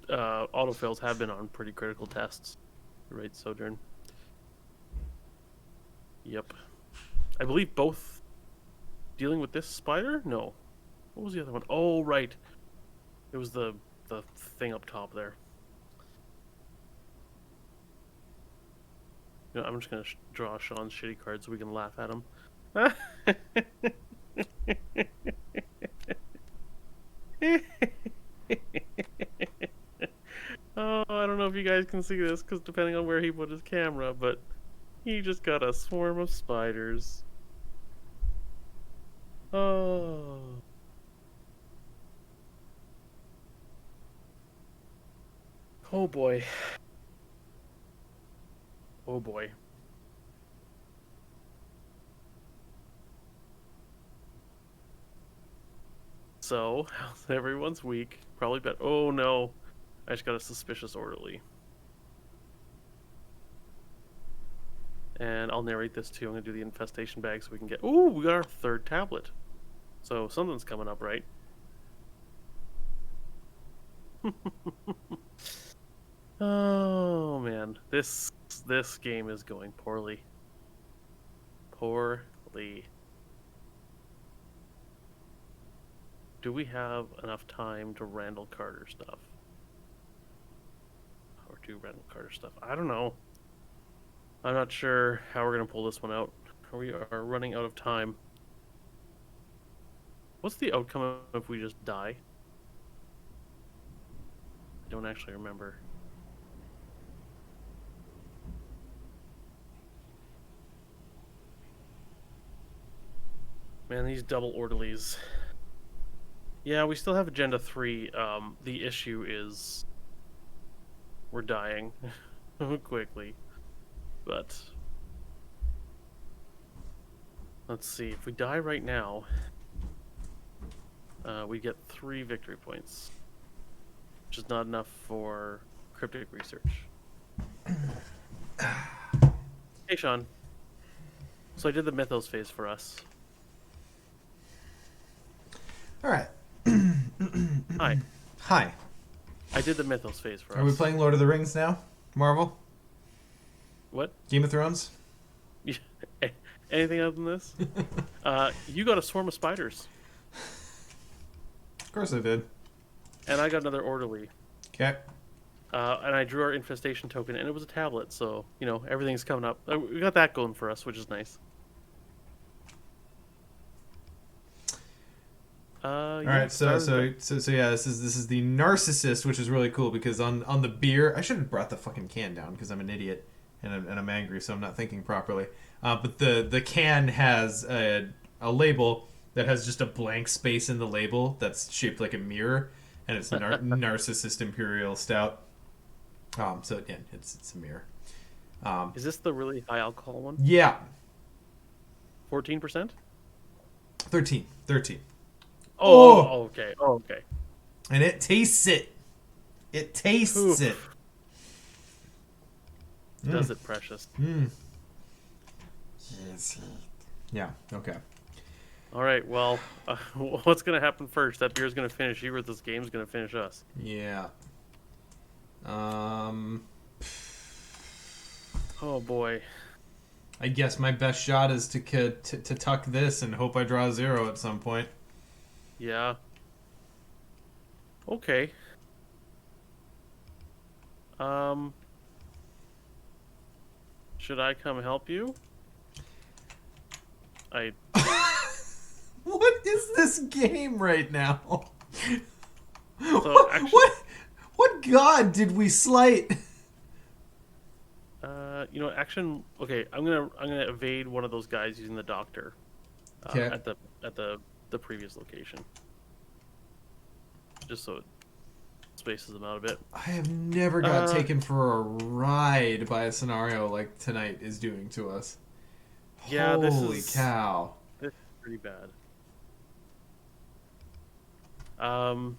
autofails have been on pretty critical tests. Right, Sojourn. Yep. I believe both dealing with this spider? No. What was the other one? Oh, right. It was the thing up top there. You know, I'm just going to draw Sean's shitty card so we can laugh at him. Oh, I don't know if you guys can see this, because depending on where he put his camera, but he just got a swarm of spiders. Oh. Oh boy. Oh boy. So, how's everyone's week? Probably better. Oh no. I just got a suspicious orderly. And I'll narrate this too. I'm going to do the infestation bag so we can get... Ooh, we got our 3rd tablet. So something's coming up, right? Oh, man. This game is going poorly. Poorly. Do we have enough time to Randall Carter stuff? Or do Randall Carter stuff? I don't know. I'm not sure how we're going to pull this one out. We are running out of time. What's the outcome if we just die? I don't actually remember. Man, these double orderlies. Yeah, we still have Agenda 3. The issue is we're dying quickly. But let's see. If we die right now, we get 3 victory points, which is not enough for cryptic research. Hey, Sean. So I did the Mythos phase for us. All right. Hi. Hi. I did the Mythos phase for us. Are we playing Lord of the Rings now? Marvel? What? Game of Thrones? Anything other than this? You got a swarm of spiders. Of course I did. And I got another orderly. Okay. And I drew our infestation token, and it was a tablet, so, you know, everything's coming up. We got that going for us, which is nice. All right, so yeah, this is the narcissist, which is really cool because on the beer, I should have brought the fucking can down because I'm an idiot and I'm angry, so I'm not thinking properly. But the can has a label that has just a blank space in the label that's shaped like a mirror, and it's Narcissist Imperial Stout. So again, it's a mirror. Is this the really high alcohol one? Yeah, 14%? 13. 13. Oh, Oh, okay. Oh, okay. and it tastes it. It tastes it. Oof. Mm. Does it, precious? Mm. Yeah. Okay. All right. Well, what's gonna happen first? That beer's gonna finish you, or this game's gonna finish us? Yeah. Um. Oh boy. I guess my best shot is to tuck this and hope I draw a 0 at some point. Yeah. Okay. Um. Should I come help you? I. What is this game right now? So actually, What god did we slight? action. Okay, I'm gonna evade one of those guys using the doctor. Okay. At the previous location. Just so it spaces them out a bit. I have never got taken for a ride by a scenario like tonight is doing to us. Yeah, Holy cow. This is pretty bad. Um.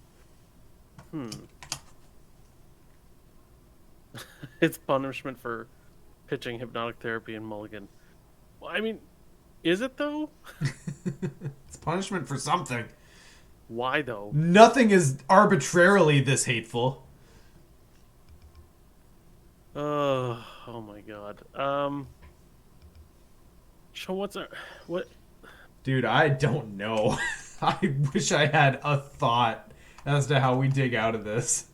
It's punishment for pitching hypnotic therapy and mulligan. Well, I mean, is it though? It's punishment for something. Why though? Nothing is arbitrarily this hateful. Oh my god. So what? Dude, I don't know. I wish I had a thought as to how we dig out of this.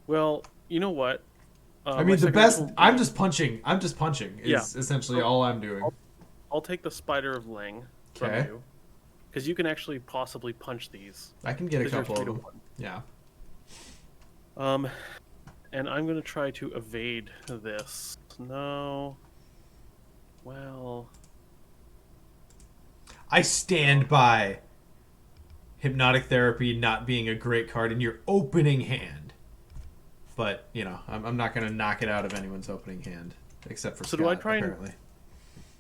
Well, you know what? I mean, the best. I'm just punching. I'm just punching. Is Yeah. essentially all I'm doing. I'll take the Spider of Lang from Okay. you, because you can actually possibly punch these. I can get a 'Cause you're couple of 3 to them. 1. Yeah. And I'm gonna try to evade this. No. Well. I stand by hypnotic therapy not being a great card in your opening hand. But, I'm not going to knock it out of anyone's opening hand. Except for So Scott, do I try apparently.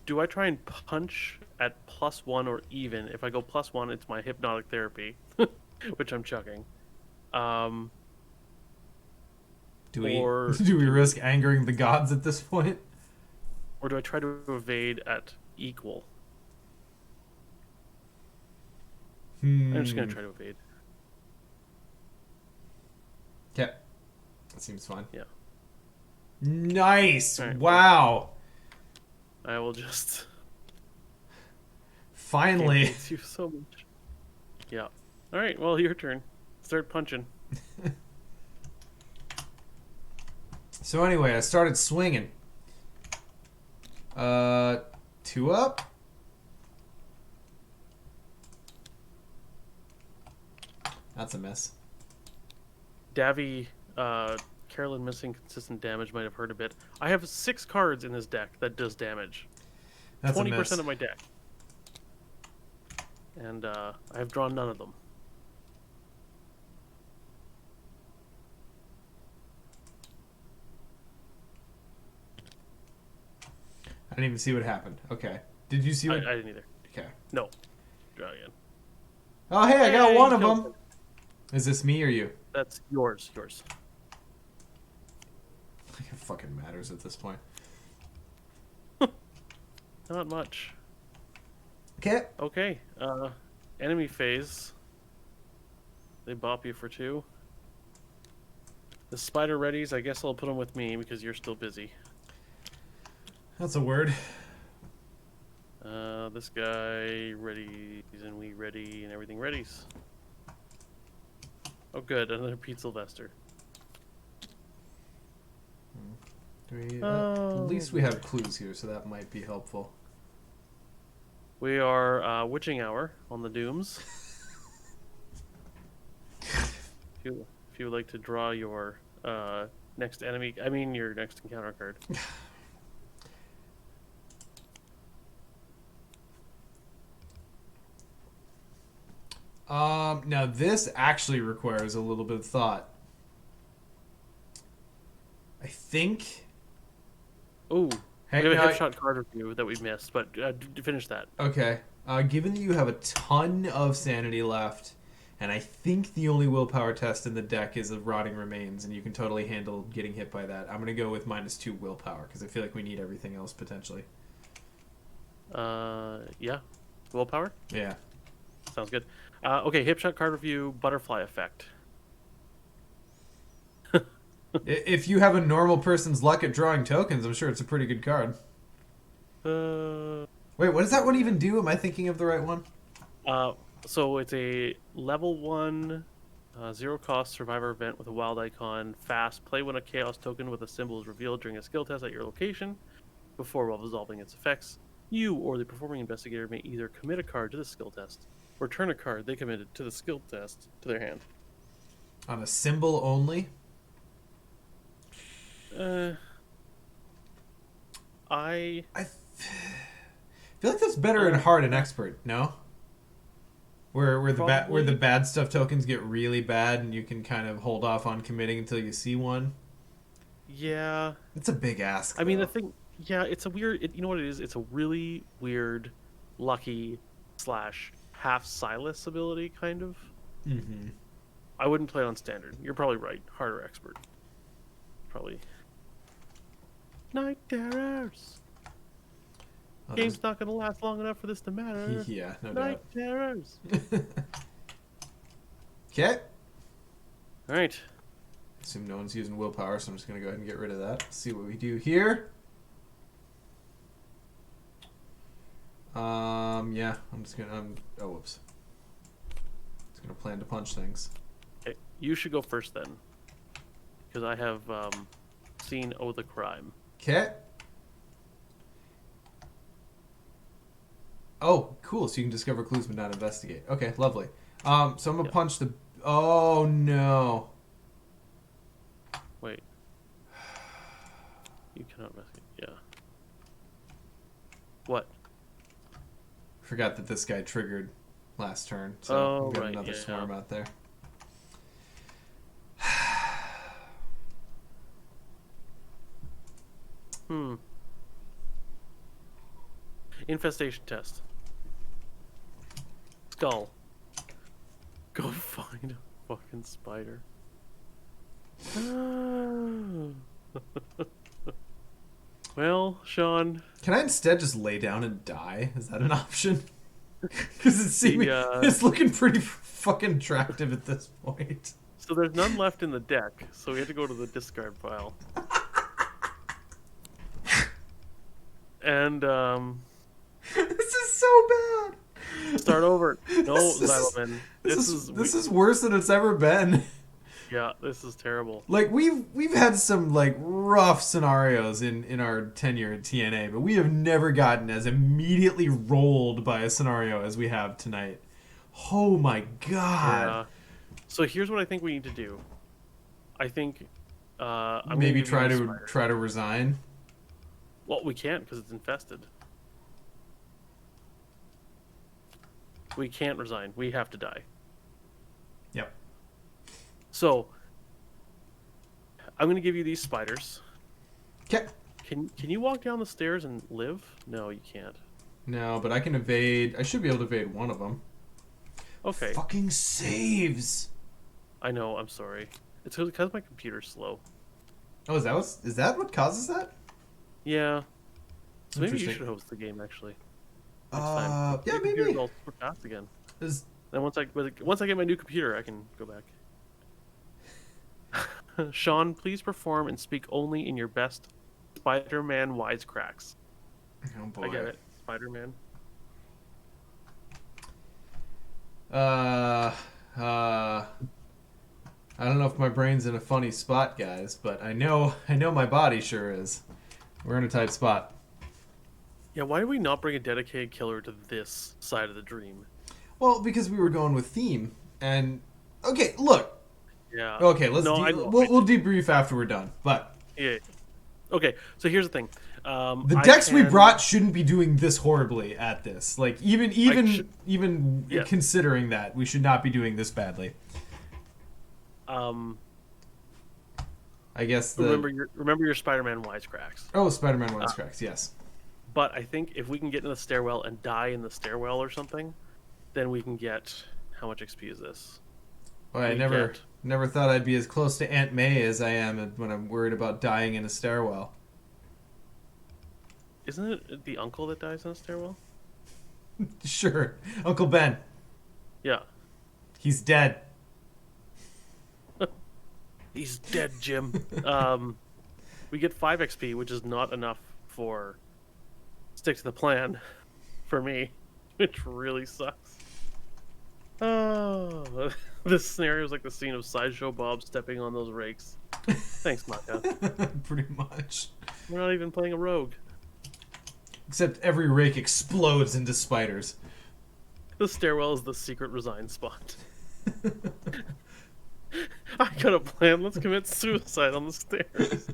Do I try and punch at +1 or even? If I go +1, it's my hypnotic therapy, which I'm chucking. Do we or do we risk angering the gods at this point? Or do I try to evade at equal? I'm just gonna try to evade. Okay. That seems fine. Yeah. Nice! Right. Wow! I will just. Finally. It hates you so much. Yeah. All right. Well, your turn. Start punching. So anyway, I started swinging. 2 up. That's a miss. Davy, Carolyn missing consistent damage might have hurt a bit. I have 6 cards in this deck that does damage. That's 20% a miss. of my deck. And I have drawn none of them. I didn't even see what happened. Okay. Did you see what? I didn't either. Okay. No. Draw again. Oh, hey, I got Hey, one of killed them. Is this me or you? That's yours. Yours. It fucking matters at this point. Not much. Okay. Okay. Enemy phase. They bop you for 2. The spider readies, I guess I'll put them with me because you're still busy. That's a word. This guy readies and we ready and everything readies. Oh good, another Pete Sylvester. At least we have clues here, so that might be helpful. We are witching hour on the dooms. If you would like to draw your next enemy, your next encounter card. Now this actually requires a little bit of thought. I think. Oh, Hey, we have a no, hip shot card review that we missed, but finish that. okay. Given that you have a ton of sanity left, and I think the only willpower test in the deck is a rotting remains, and you can totally handle getting hit by that. I'm gonna go with -2 willpower because I feel like we need everything else potentially. Yeah, willpower Yeah. sounds good. Okay, hip shot card review, butterfly effect. If you have a normal person's luck at drawing tokens, I'm sure it's a pretty good card. Uh, Wait, what does that one even do? Am I thinking of the right one? uh, so it's a level 1, 0 cost survivor event with a wild icon. Fast. Play when a chaos token with a symbol is revealed during a skill test at your location. Before resolving its effects, you or the performing investigator may either commit a card to the skill test, or return a card they committed to the skill test to their hand. On a symbol only? I feel like that's better in hard and expert, no? Where the bad stuff tokens get really bad and you can kind of hold off on committing until you see one. Yeah. It's a big ask. I mean, though. the thing, yeah, it's a weird. You know what it is? It's a really weird, lucky / half Silas ability kind of. Mm-hmm. I wouldn't play it on standard. You're probably right. Harder expert. Probably. Night terrors. Oh, Game's not gonna last long enough for this to matter. Yeah, no Night terrors. Okay. All right. Assume no one's using willpower, so I'm just gonna go ahead and get rid of that. See what we do here. Yeah, I'm just gonna. Oh, whoops. Just gonna plan to punch things. Okay, you should go first then, because I have seen the crime. Okay. Oh, cool. So you can discover clues but not investigate. Okay, lovely. So I'm gonna punch the. Oh no. Wait. You cannot investigate. Yeah. What? Forgot that this guy triggered last turn, so we've got right, another swarm out there. Infestation test. Skull. Go find a fucking spider. Well, Sean. Can I instead just lay down and die? Is that an option? Because it's looking pretty fucking attractive at this point. So there's none left in the deck, so we have to go to the discard pile. And this is so bad. Start over. No, Xyloman. This is worse than it's ever been. Yeah, this is terrible. Like we've had some like rough scenarios in our tenure at TNA, but we have never gotten as immediately rolled by a scenario as we have tonight. Oh my god. Yeah. So here's what I think we need to do. I think I'm maybe try to resign. Well, we can't because it's infested. We can't resign. We have to die. Yep. So, I'm going to give you these spiders. Okay. Can you walk down the stairs and live? No, you can't. No, but I can evade. I should be able to evade one of them. Okay. Fucking saves. I know. I'm sorry. It's because my computer's slow. Oh, is that what causes that? Yeah. So maybe you should host the game actually. Yeah, maybe. I'll fast again. Is... Then once I get my new computer, I can go back. Sean, please perform and speak only in your best Spider-Man wisecracks. Oh boy. I get it. Spider-Man. I don't know if my brain's in a funny spot, guys, but I know my body sure is. We're in a tight spot. Yeah, why did we not bring a dedicated killer to this side of the dream? Well, because we were going with theme, and okay, look. Yeah. Okay, we'll debrief after we're done. But yeah. Okay, so here's the thing. The decks we brought shouldn't be doing this horribly at this. Like even considering that, we should not be doing this badly. I guess remember your Spider-Man wisecracks. Oh, Spider-Man wisecracks, yes. But I think if we can get in the stairwell and die in the stairwell or something, then we can get... How much XP is this? Well, I never thought I'd be as close to Aunt May as I am when I'm worried about dying in a stairwell. Isn't it the uncle that dies in a stairwell? Sure. Uncle Ben. Yeah. He's dead. He's dead, Jim. We get 5 XP, which is not enough for stick to the plan for me, which really sucks. Oh, this scenario is like the scene of Sideshow Bob stepping on those rakes. Thanks, Maka. Pretty much. We're not even playing a rogue. Except every rake explodes into spiders. The stairwell is the secret resign spot. I got a plan. Let's commit suicide on the stairs.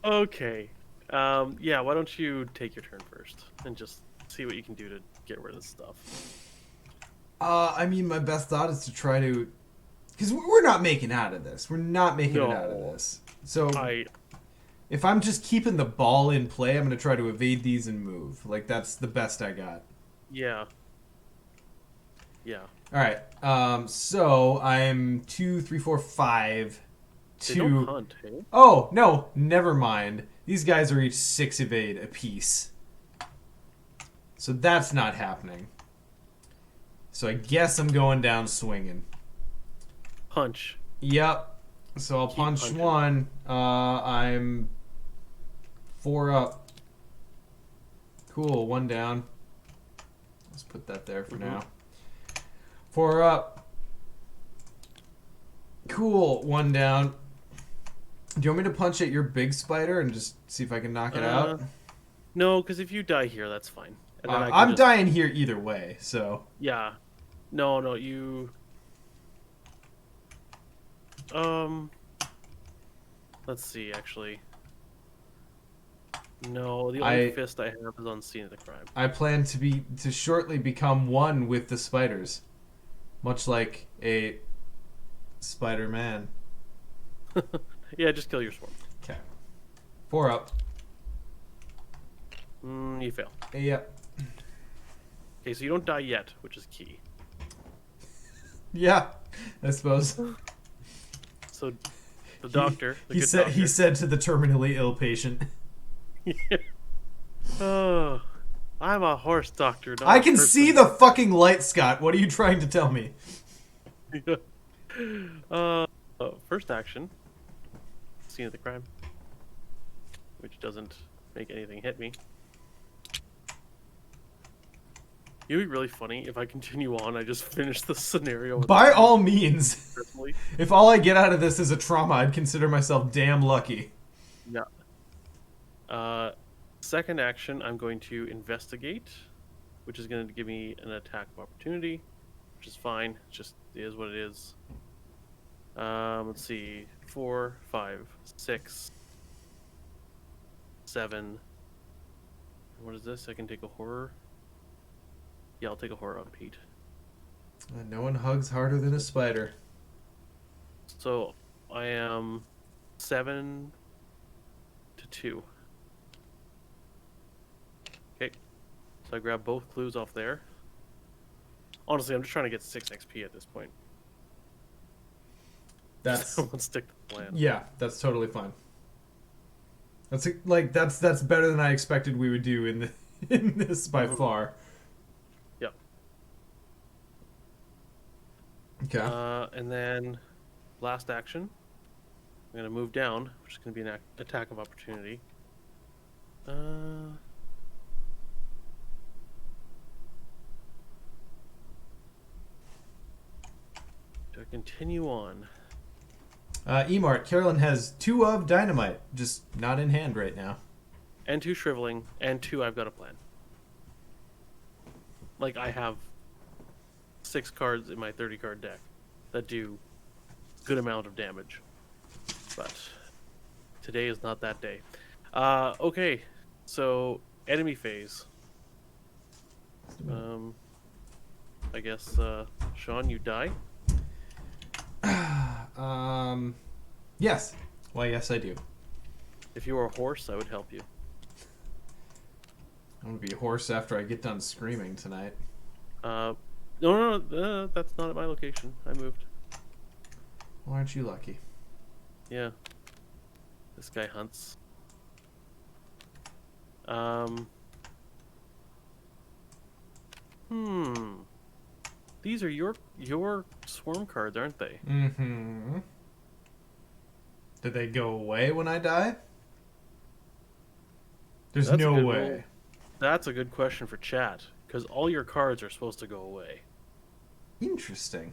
Okay. Yeah, why don't you take your turn first and just see what you can do to get rid of this stuff. I mean, my best thought is to try to... Because we're not making out of this. We're not making it out of this. So, if I'm just keeping the ball in play, I'm going to try to evade these and move. Like, that's the best I got. Yeah. Yeah. Alright, so I'm 2, 3, 4, 5. They don't hunt, hey? Oh, no, never mind. These guys are each 6 evade apiece. So that's not happening. So I guess I'm going down swinging. Punch. Yep. So I'll punch punching. 1. I'm 4 up. Cool, 1 down. Let's put that there for now. 4 up. Cool, 1 down. Do you want me to punch at your big spider and just see if I can knock it out? No, because if you die here, that's fine. And then I'm dying here either way, so... Yeah. No, you... Let's see, actually. No, the only fist I have is on scene of the crime. I plan to shortly become one with the spiders. Much like a Spider-Man. Yeah, just kill your swarm. Okay. 4 up. You fail. Yep. Okay, so you don't die yet, which is key. Yeah, I suppose. So, the doctor... He said to the terminally ill patient. Oh, I'm a horse doctor. I can see the fucking light, Scott. What are you trying to tell me? First action. Scene of the crime. Which doesn't make anything hit me. It'd be really funny if I continue on, I just finish the scenario. By all means. If all I get out of this is a trauma, I'd consider myself damn lucky. Yeah. Second action, I'm going to investigate, which is going to give me an attack of opportunity, which is fine. It just is what it is. Let's see. 4, 5, 6, 7. What is this? I can take a horror. Yeah, I'll take a horror on Pete. No one hugs harder than a spider. So I am 7 to 2. Okay. So I grab both clues off there. Honestly, I'm just trying to get 6 XP at this point. That's Let's stick to the plan. Yeah, that's totally fine. That's better than I expected we would do in this by far. Yep. Okay. And then last action, I'm gonna move down, which is gonna be an attack of opportunity. Do I continue on? Emart, Carolyn has 2 of dynamite, just not in hand right now. And 2 shriveling, and 2 I've got a plan. Like, I have 6 cards in my 30-card deck that do good amount of damage. But today is not that day. Okay, so enemy phase. I guess, Sean, you die? Yes. Why, yes, I do. If you were a horse, I would help you. I'm gonna be a horse after I get done screaming tonight. No, that's not at my location. I moved. Well, aren't you lucky? Yeah. This guy hunts. These are your swarm cards, aren't they? Mm-hmm. Did they go away when I die? There's That's a no good way. rule. That's a good question for chat, because all your cards are supposed to go away. Interesting.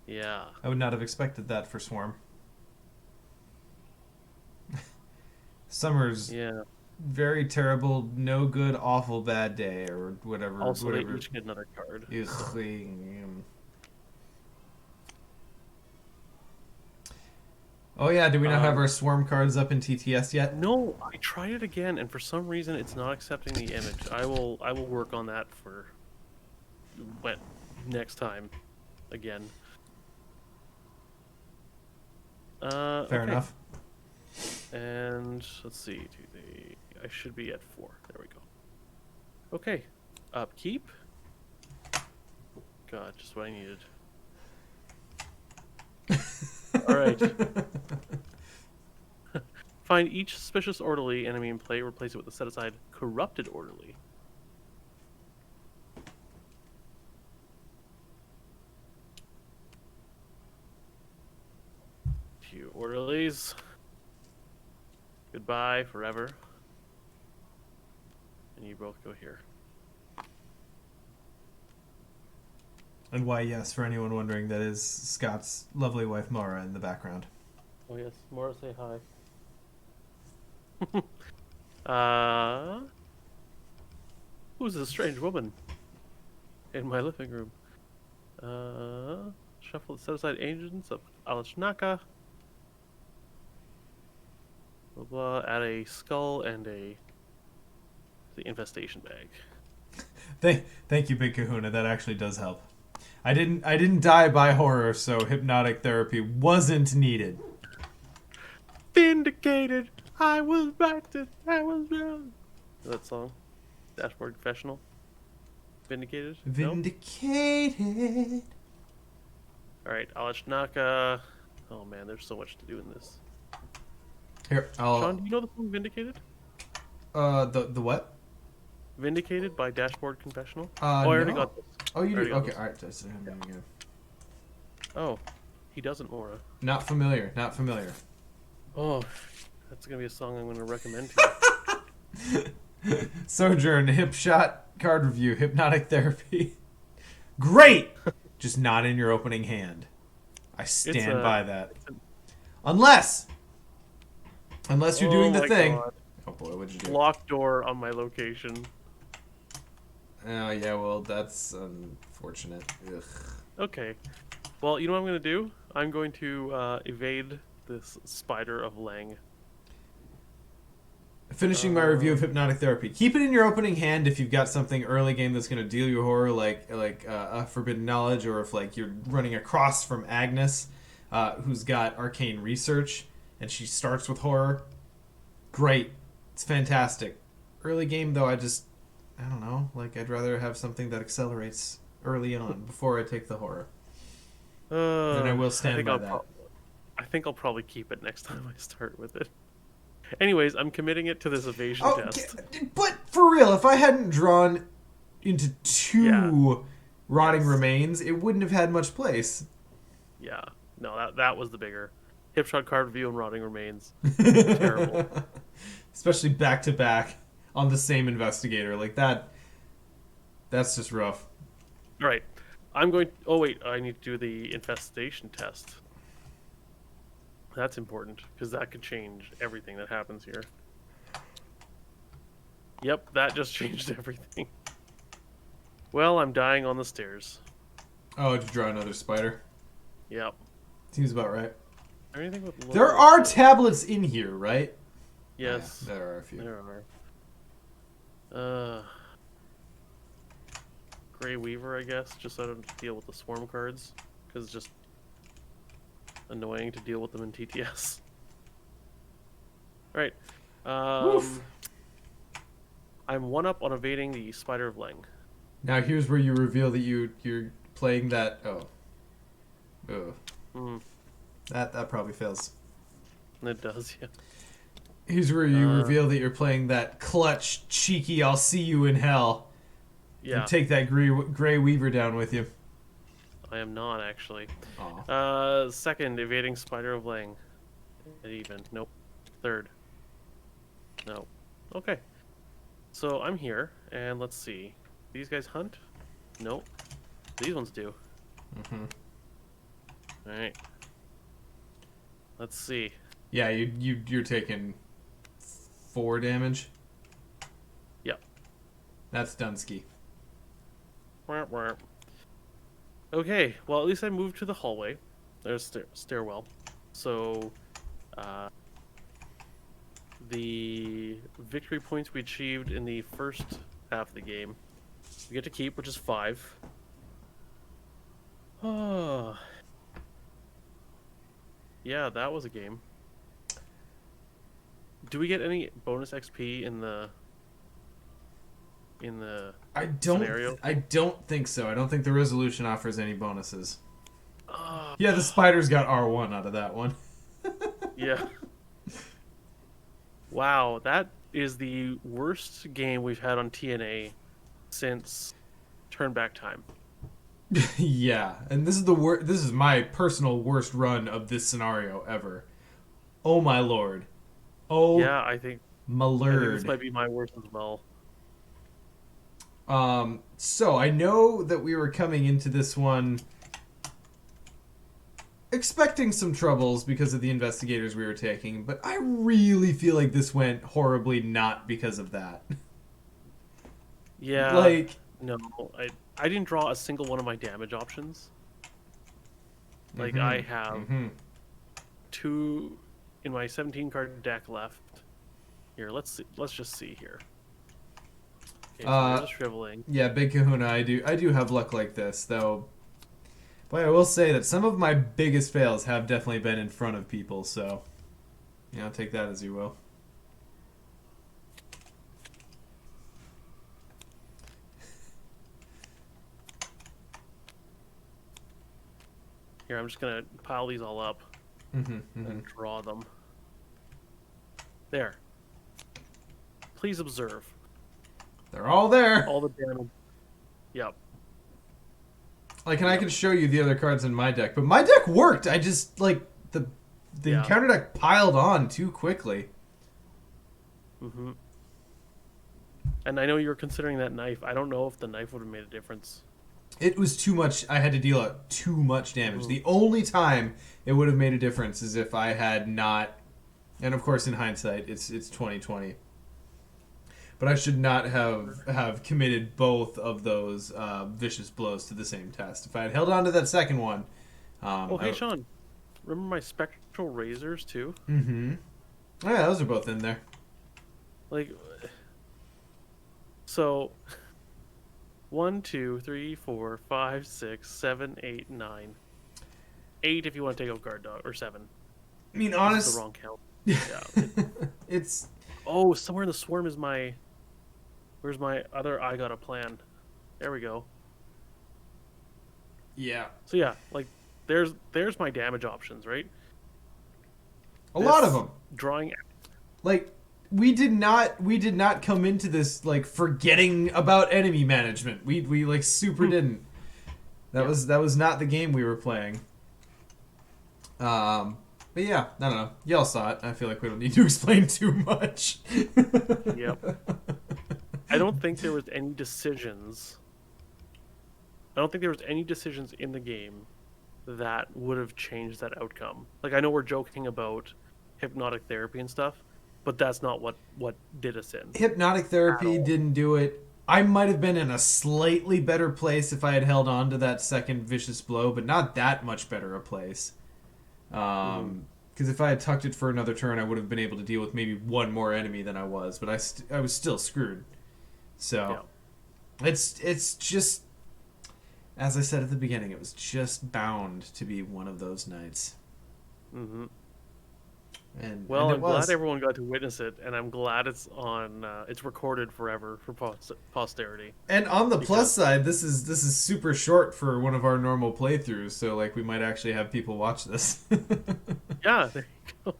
Yeah. I would not have expected that for Swarm. Summer's very terrible, no good, awful, bad day, or whatever. Also, whatever. they each get another card. Oh yeah, do we not have our Swarm cards up in TTS yet? No, I tried it again, and for some reason, it's not accepting the image. I will work on that for next time, again. Fair enough. And let's see, I should be at 4. There we go. Okay, upkeep. God, just what I needed. All right. Find each suspicious orderly enemy in play. Replace it with a set-aside corrupted orderly. Few orderlies. Goodbye forever. And you both go here. And why, yes, for anyone wondering, that is Scott's lovely wife Mara in the background. Oh yes, Mara, say hi. Who's this strange woman in my living room? Shuffle the set-aside agents of Alichnaka. Blah blah. Add a skull and the infestation bag. Thank you, Big Kahuna. That actually does help. I didn't die by horror, so hypnotic therapy wasn't needed. Vindicated. I was right. I was wrong. That song. Dashboard Confessional. Vindicated. Vindicated. Nope. All right, Alichnaka. Oh man, there's so much to do in this. Here, Sean, do you know the song Vindicated? The what? Vindicated by Dashboard Confessional. I already got this. Oh, you do? Okay, alright. Oh, he doesn't, Mora. Not familiar. Not familiar. Oh, that's gonna be a song I'm gonna recommend to you. Sojourn, hip shot, card review, hypnotic therapy. Great! Just not in your opening hand. I stand by that. Unless you're doing the thing. God. Oh boy, what'd you do? Locked door on my location. Oh yeah, well that's unfortunate. Ugh. Okay. Well, you know what I'm gonna do? I'm going to evade this spider of Lang. Finishing my review of hypnotic therapy. Keep it in your opening hand if you've got something early game that's going to deal you horror, like forbidden knowledge, or if like you're running across from Agnes, who's got arcane research, and she starts with horror. Great, it's fantastic. Early game though, I don't know. Like I'd rather have something that accelerates early on before I take the horror. Then I will stand by that. I think I'll probably keep it next time I start with it. Anyways, I'm committing it to this evasion test. But for real, if I hadn't drawn into 2 rotting remains, it wouldn't have had much place. Yeah. No, that was the bigger. Hipshot card review and rotting remains. Terrible. Especially back to back on the same investigator. Like that's just rough. All right. I'm going... Oh, wait. I need to do the infestation test. That's important, because that could change everything that happens here. Yep, that just changed everything. Well, I'm dying on the stairs. Oh, to draw another spider? Yep. Seems about right. Anything with there are tablets in here, right? Yes. Yeah, there are a few. There are. Grey Weaver, I guess, just so I don't deal with the swarm cards, because it's just annoying to deal with them in TTS. All right. Woof. I'm one up on evading the Spider of Lang. Now here's where you reveal that you're playing that. Oh, Mm, that probably fails. it does, yeah. Here's where you Uh, reveal that you're playing that clutch, cheeky. I'll see you in hell, and yeah, take that gray weaver down with you. I am not actually. Aw. Second, evading Spider of Lang. Even. Nope. Third. No. Okay. So I'm here, and let's see. These guys hunt? Nope. These ones do. Mm-hmm. Alright. Let's see. Yeah, you're taking 4 damage. Yep. That's Dunsky. Warp, warp. Okay, well, at least I moved to the hallway. There's stairwell. So, the victory points we achieved in the first half of the game, we get to keep, which is 5. Oh. Yeah, that was a game. Do we get any bonus XP in the scenario? I don't think so. I don't think the resolution offers any bonuses. Uh, Yeah, the spiders got R1 out of that one. yeah. Wow, that is the worst game we've had on TNA since Turn Back Time. Yeah, and this is this is my personal worst run of this scenario ever. Oh my lord. Oh Yeah, my I think this lord. might be my worst as well. So I know that we were coming into this one expecting some troubles because of the investigators we were taking, but I really feel like this went horribly not because of that. Yeah, Like, no, I didn't draw a single one of my damage options. Like I mhm, have mhm. 2 in my 17 card deck left. Here, let's see. Let's just see here. Okay, so there's a shriveling. Yeah, Big Kahuna, I do have luck like this, though. But I will say that some of my biggest fails have definitely been in front of people, so take that as you will. Here, I'm just gonna pile these all up Mm-hmm, and draw them. There. Please observe They're all there. all the damage. Yep. Like, and I can show you the other cards in my deck, but my deck worked. I just the Yeah. encounter deck piled on too quickly. Mm-hmm. And I know you were considering that knife. I don't know if the knife would have made a difference. It was too much. I had to deal out too much damage. Mm. The only time it would have made a difference is if I had not, and of course in hindsight, it's 2020. But I should not have committed both of those vicious blows to the same test. If I had held on to that second one. Oh, hey, Sean. Remember my spectral razors, too? Mm-hmm. Oh, yeah, those are both in there. Like, so, 1, 2, 3, 4, 5, 6, 7, 8, 9. 8 if you want to take out guard dog, or 7. I mean, This honest. is the wrong count. Yeah. It's. Oh, somewhere in the swarm is my... Where's my other I got a plan? There we go. Yeah. So yeah, like, there's my damage options, right? A lot of them. Drawing... Like, we did not come into this like forgetting about enemy management. We like super didn't. That was not the game we were playing. But yeah, I don't know. Y'all saw it. I feel like we don't need to explain too much. Yep. I don't think there was any decisions. I don't think there was any decisions in the game that would have changed that outcome. Like, I know we're joking about hypnotic therapy and stuff, but that's not what did us in. Hypnotic therapy didn't do it. I might have been in a slightly better place if I had held on to that second vicious blow, but not that much better a place. Because if I had tucked it for another turn, I would have been able to deal with maybe one more enemy than I was, but I was still screwed. So it's just, as I said at the beginning, it was just bound to be one of those nights. Mm-hmm. Well, and it I'm glad was. everyone got to witness it, and I'm glad it's on. It's recorded forever for posterity. And on the plus Because side, this is super short for one of our normal playthroughs, so like we might actually have people watch this. yeah, there you go.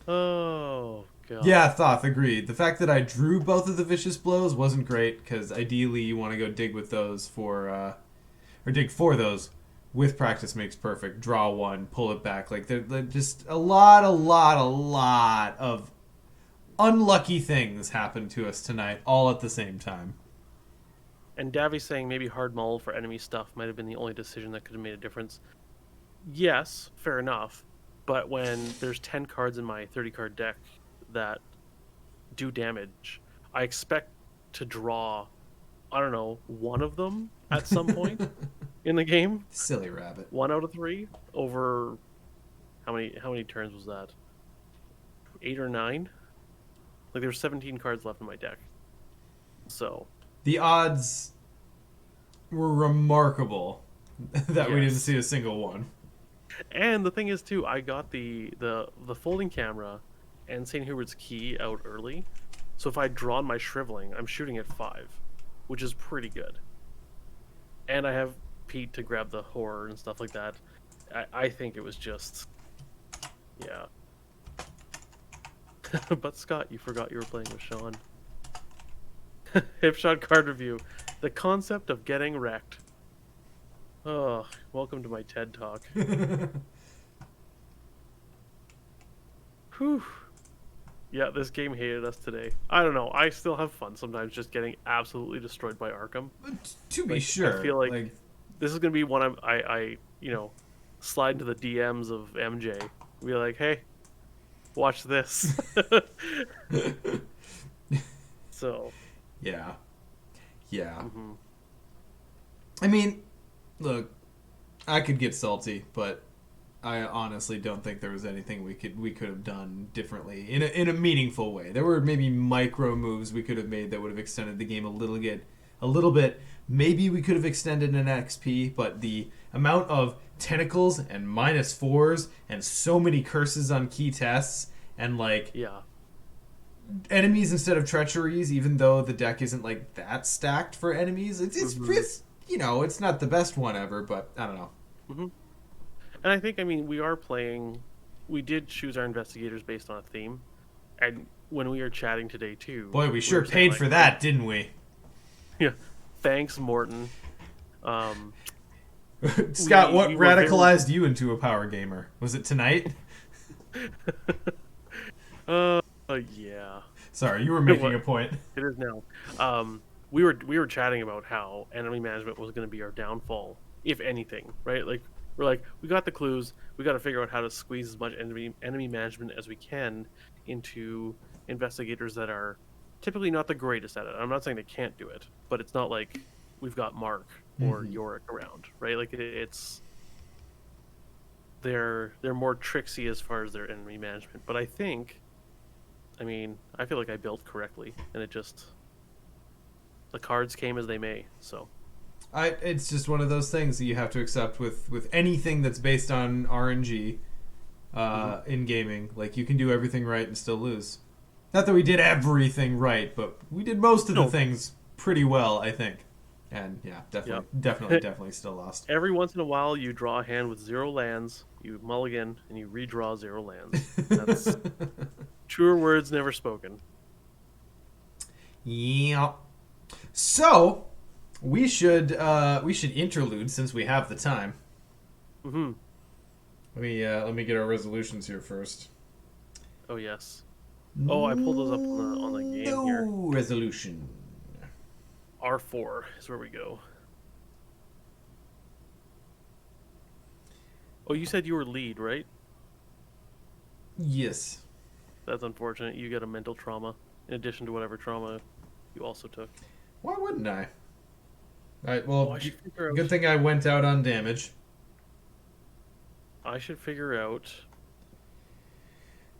Oh Yeah, God. Thoth, agreed. The fact that I drew both of the vicious blows wasn't great because ideally you want to go dig with those or dig for those with practice makes perfect. Draw one, pull it back. Like they're just a lot of unlucky things happened to us tonight, all at the same time. And Davy saying maybe hard mull for enemy stuff might have been the only decision that could have made a difference. Yes, fair enough. But when there's 10 cards in my 30 card deck that do damage, I expect to draw, I don't know, one of them at some point in the game. Silly rabbit. 1 out of 3 over how many turns was that? 8 or 9? Like there's 17 cards left in my deck. So The odds were remarkable that we didn't yes. see a single one. And the thing is too, I got the folding camera and St. Hubert's key out early. So if I'd drawn my shriveling, I'm shooting at 5, which is pretty good. And I have Pete to grab the horror and stuff like that. I think it was just yeah. But Scott, you forgot you were playing with Sean. Hipshot card review. The concept of getting wrecked. Oh, welcome to my TED talk. Whew. Yeah, this game hated us today. I don't know. I still have fun sometimes just getting absolutely destroyed by Arkham. To be Like, sure. I feel like this is gonna be one I slide into the DMs of MJ. Be like, hey, watch this. So. Yeah. Yeah. Mm-hmm. I mean, look, I could get salty, but I honestly don't think there was anything we could have done differently in a meaningful way. There were maybe micro moves we could have made that would have extended the game a little bit. Maybe we could have extended an XP, but the amount of tentacles and -4s and so many curses on key tests and like Yeah. enemies instead of treacheries, even though the deck isn't like that stacked for enemies, it's it's not the best one ever, but I don't know. Mm-hmm. And I think, we did choose our investigators based on a theme. And when we were chatting today, too. Boy, we sure were saying, paid like, for that, didn't we? Yeah. Thanks, Morton. Scott, what we were radicalized you into a power gamer? Was it tonight? Yeah. Sorry, you were making a point. It is now. We were chatting about how enemy management was going to be our downfall, if anything, right? Like we're like, we got the clues, we got to figure out how to squeeze as much enemy management as we can into investigators that are typically not the greatest at it. I'm not saying they can't do it, but it's not like we've got Mark or Yorick around, right? Like it's they're more tricksy as far as their enemy management. But I feel like I built correctly, and the cards came as they may. So It's just one of those things that you have to accept with anything that's based on RNG in gaming. Like, you can do everything right and still lose. Not that we did everything right, but we did most of the things pretty well, I think. And yeah, definitely still lost. Every once in a while, you draw a hand with 0 lands, you mulligan, and you redraw 0 lands. That's truer words never spoken. Yeah. So we should interlude since we have the time. Mm-hmm. Let me get our resolutions here first. Oh yes. Oh, I pulled those up on the game here. Resolution. R4 is where we go. Oh, you said you were lead, right? Yes. That's unfortunate. You get a mental trauma in addition to whatever trauma you also took. Why wouldn't I? Alright, well, Oh, good thing I went out on damage. I should figure out.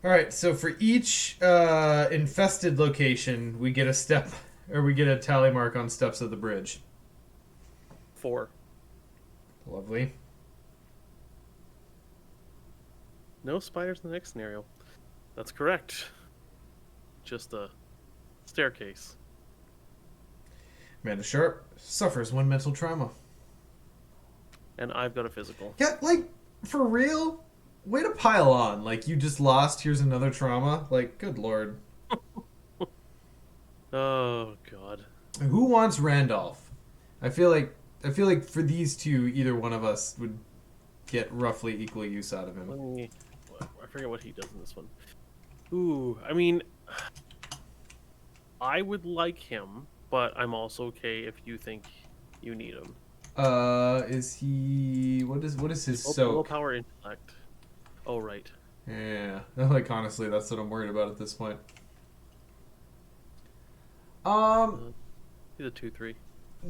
Alright, so for each infested location, we get a tally mark on steps of the bridge. 4. Lovely. No spiders in the next scenario. That's correct. Just a staircase. Amanda Sharp suffers one mental trauma. And I've got a physical. Yeah, like, for real? Way to pile on. Like, you just lost, here's another trauma. Like, good lord. Oh, God. Who wants Randolph? I feel like for these two, either one of us would get roughly equal use out of him. I forget what he does in this one. Ooh, I mean, I would like him, but I'm also okay if you think you need him. Is he... What is his soak? Willpower, intellect. Oh, right. Yeah. Like, honestly, that's what I'm worried about at this point. He's a 2/3.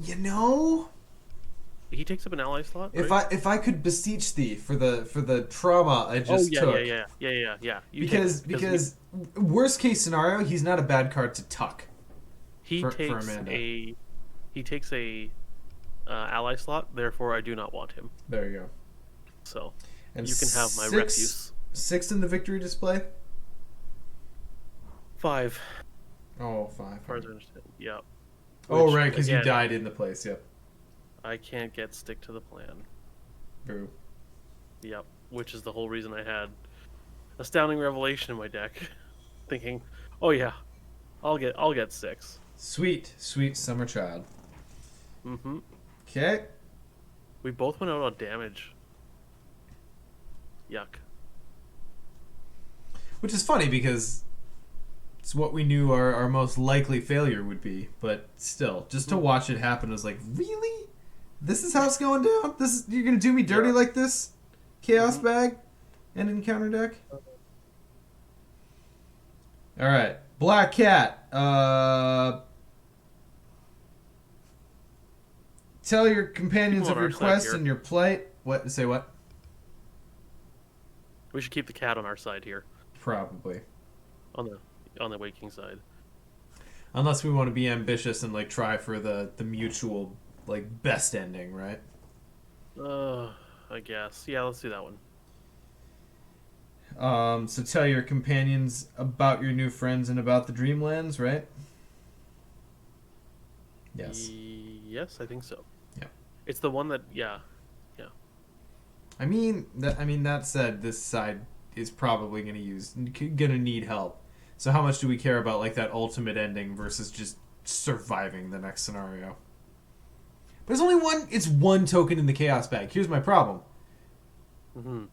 You know... He takes up an ally slot, right? If I could beseech thee for the trauma I just took. Yeah. Because worst case scenario, he's not a bad card to tuck. He takes a ally slot, therefore I do not want him. There you go. So and you can have my refuse. 6 in the victory display. 5. Oh, 5. As far as I understand. Yeah. Oh, right, because you died in the place. Yep. I can't get stick to the plan. Boo. Yep. Which is the whole reason I had Astounding Revelation in my deck, thinking, oh yeah, I'll get 6. Sweet summer child. Mm-hmm. Okay. We both went out on damage. Yuck. Which is funny because it's what we knew our most likely failure would be, but still, just to watch it happen was like, really? This is how it's going down? You're gonna do me dirty like this? Chaos bag and encounter deck? Alright. Black Cat. Tell your companions of your quest and your plight. What? Say what? We should keep the cat on our side here. Probably. On the waking side. Unless we want to be ambitious and like try for the mutual like best ending, right? I guess. Yeah, let's do that one. So tell your companions about your new friends and about the Dreamlands, right? Yes. Yes, I think so. Yeah. It's the one that I mean that said, this side is probably gonna need help. So how much do we care about like that ultimate ending versus just surviving the next scenario? But it's only one. It's one token in the chaos bag. Here's my problem. Mm-hmm.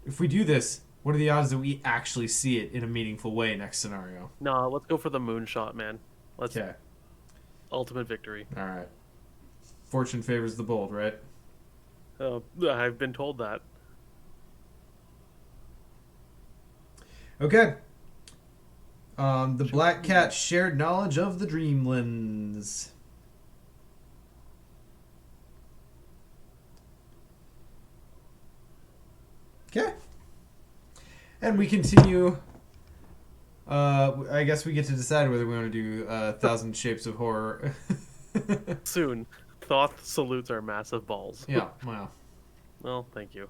If we do this, what are the odds that we actually see it in a meaningful way next scenario? No, let's go for the moonshot, man. Okay. Ultimate victory. All right. Fortune favors the bold, right? I've been told that. Okay. The Black Cat shared knowledge of the Dreamlands. Okay. And we continue. I guess we get to decide whether we want to do 1,000 Shapes of Horror. Soon. Thoth salutes our massive balls. Yeah, wow. Well, thank you.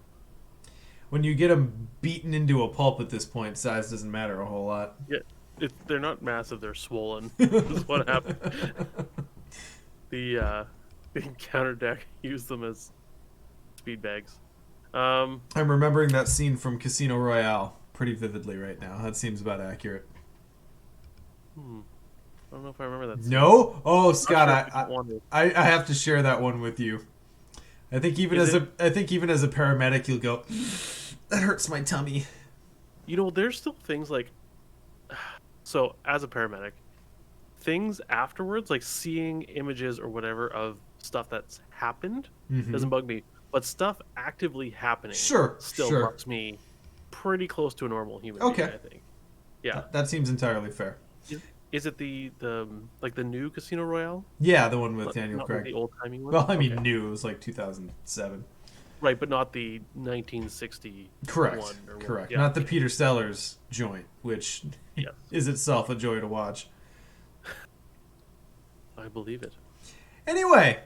When you get them beaten into a pulp at this point, size doesn't matter a whole lot. Yeah, they're not massive, they're swollen. This is what happened. The encounter deck used them as speed bags. I'm remembering that scene from Casino Royale pretty vividly right now. That seems about accurate. I don't know if I remember that scene. No? Oh, Scott, sure I have to share that one with you. I think even as a paramedic, you'll go, that hurts my tummy. You know, there's still things like, so as a paramedic, things afterwards, like seeing images or whatever of stuff that's happened, doesn't bug me. But stuff actively happening still bugs me pretty close to a normal human being, I think. Yeah. That seems entirely fair. Is it the new Casino Royale? Yeah, the one with Daniel Craig. The old-timey one? Well, I mean, new. It was like 2007. Right, but not the 1960 Correct. one. Correct. Yeah. Not the Peter Sellers joint, which is itself a joy to watch. I believe it. Anyway,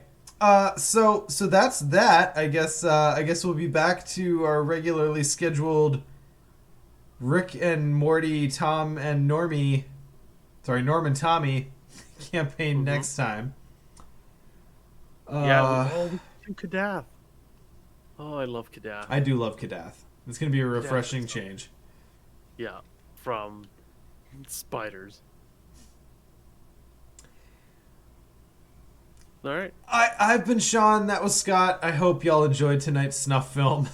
so that's that. I guess we'll be back to our regularly scheduled Rick and Morty, Tom and Normie, sorry, Norm and Tommy campaign next time. Yeah. We do Kadath. Oh, I love Kadath. I do love Kadath. It's going to be a refreshing change. Yeah, from spiders. All right. I've been Sean. That was Scott. I hope y'all enjoyed tonight's snuff film.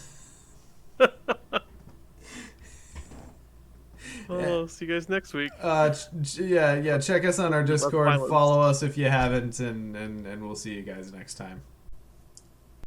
Oh, see you guys next week. Yeah. Check us on our Discord. Follow us if you haven't, and we'll see you guys next time.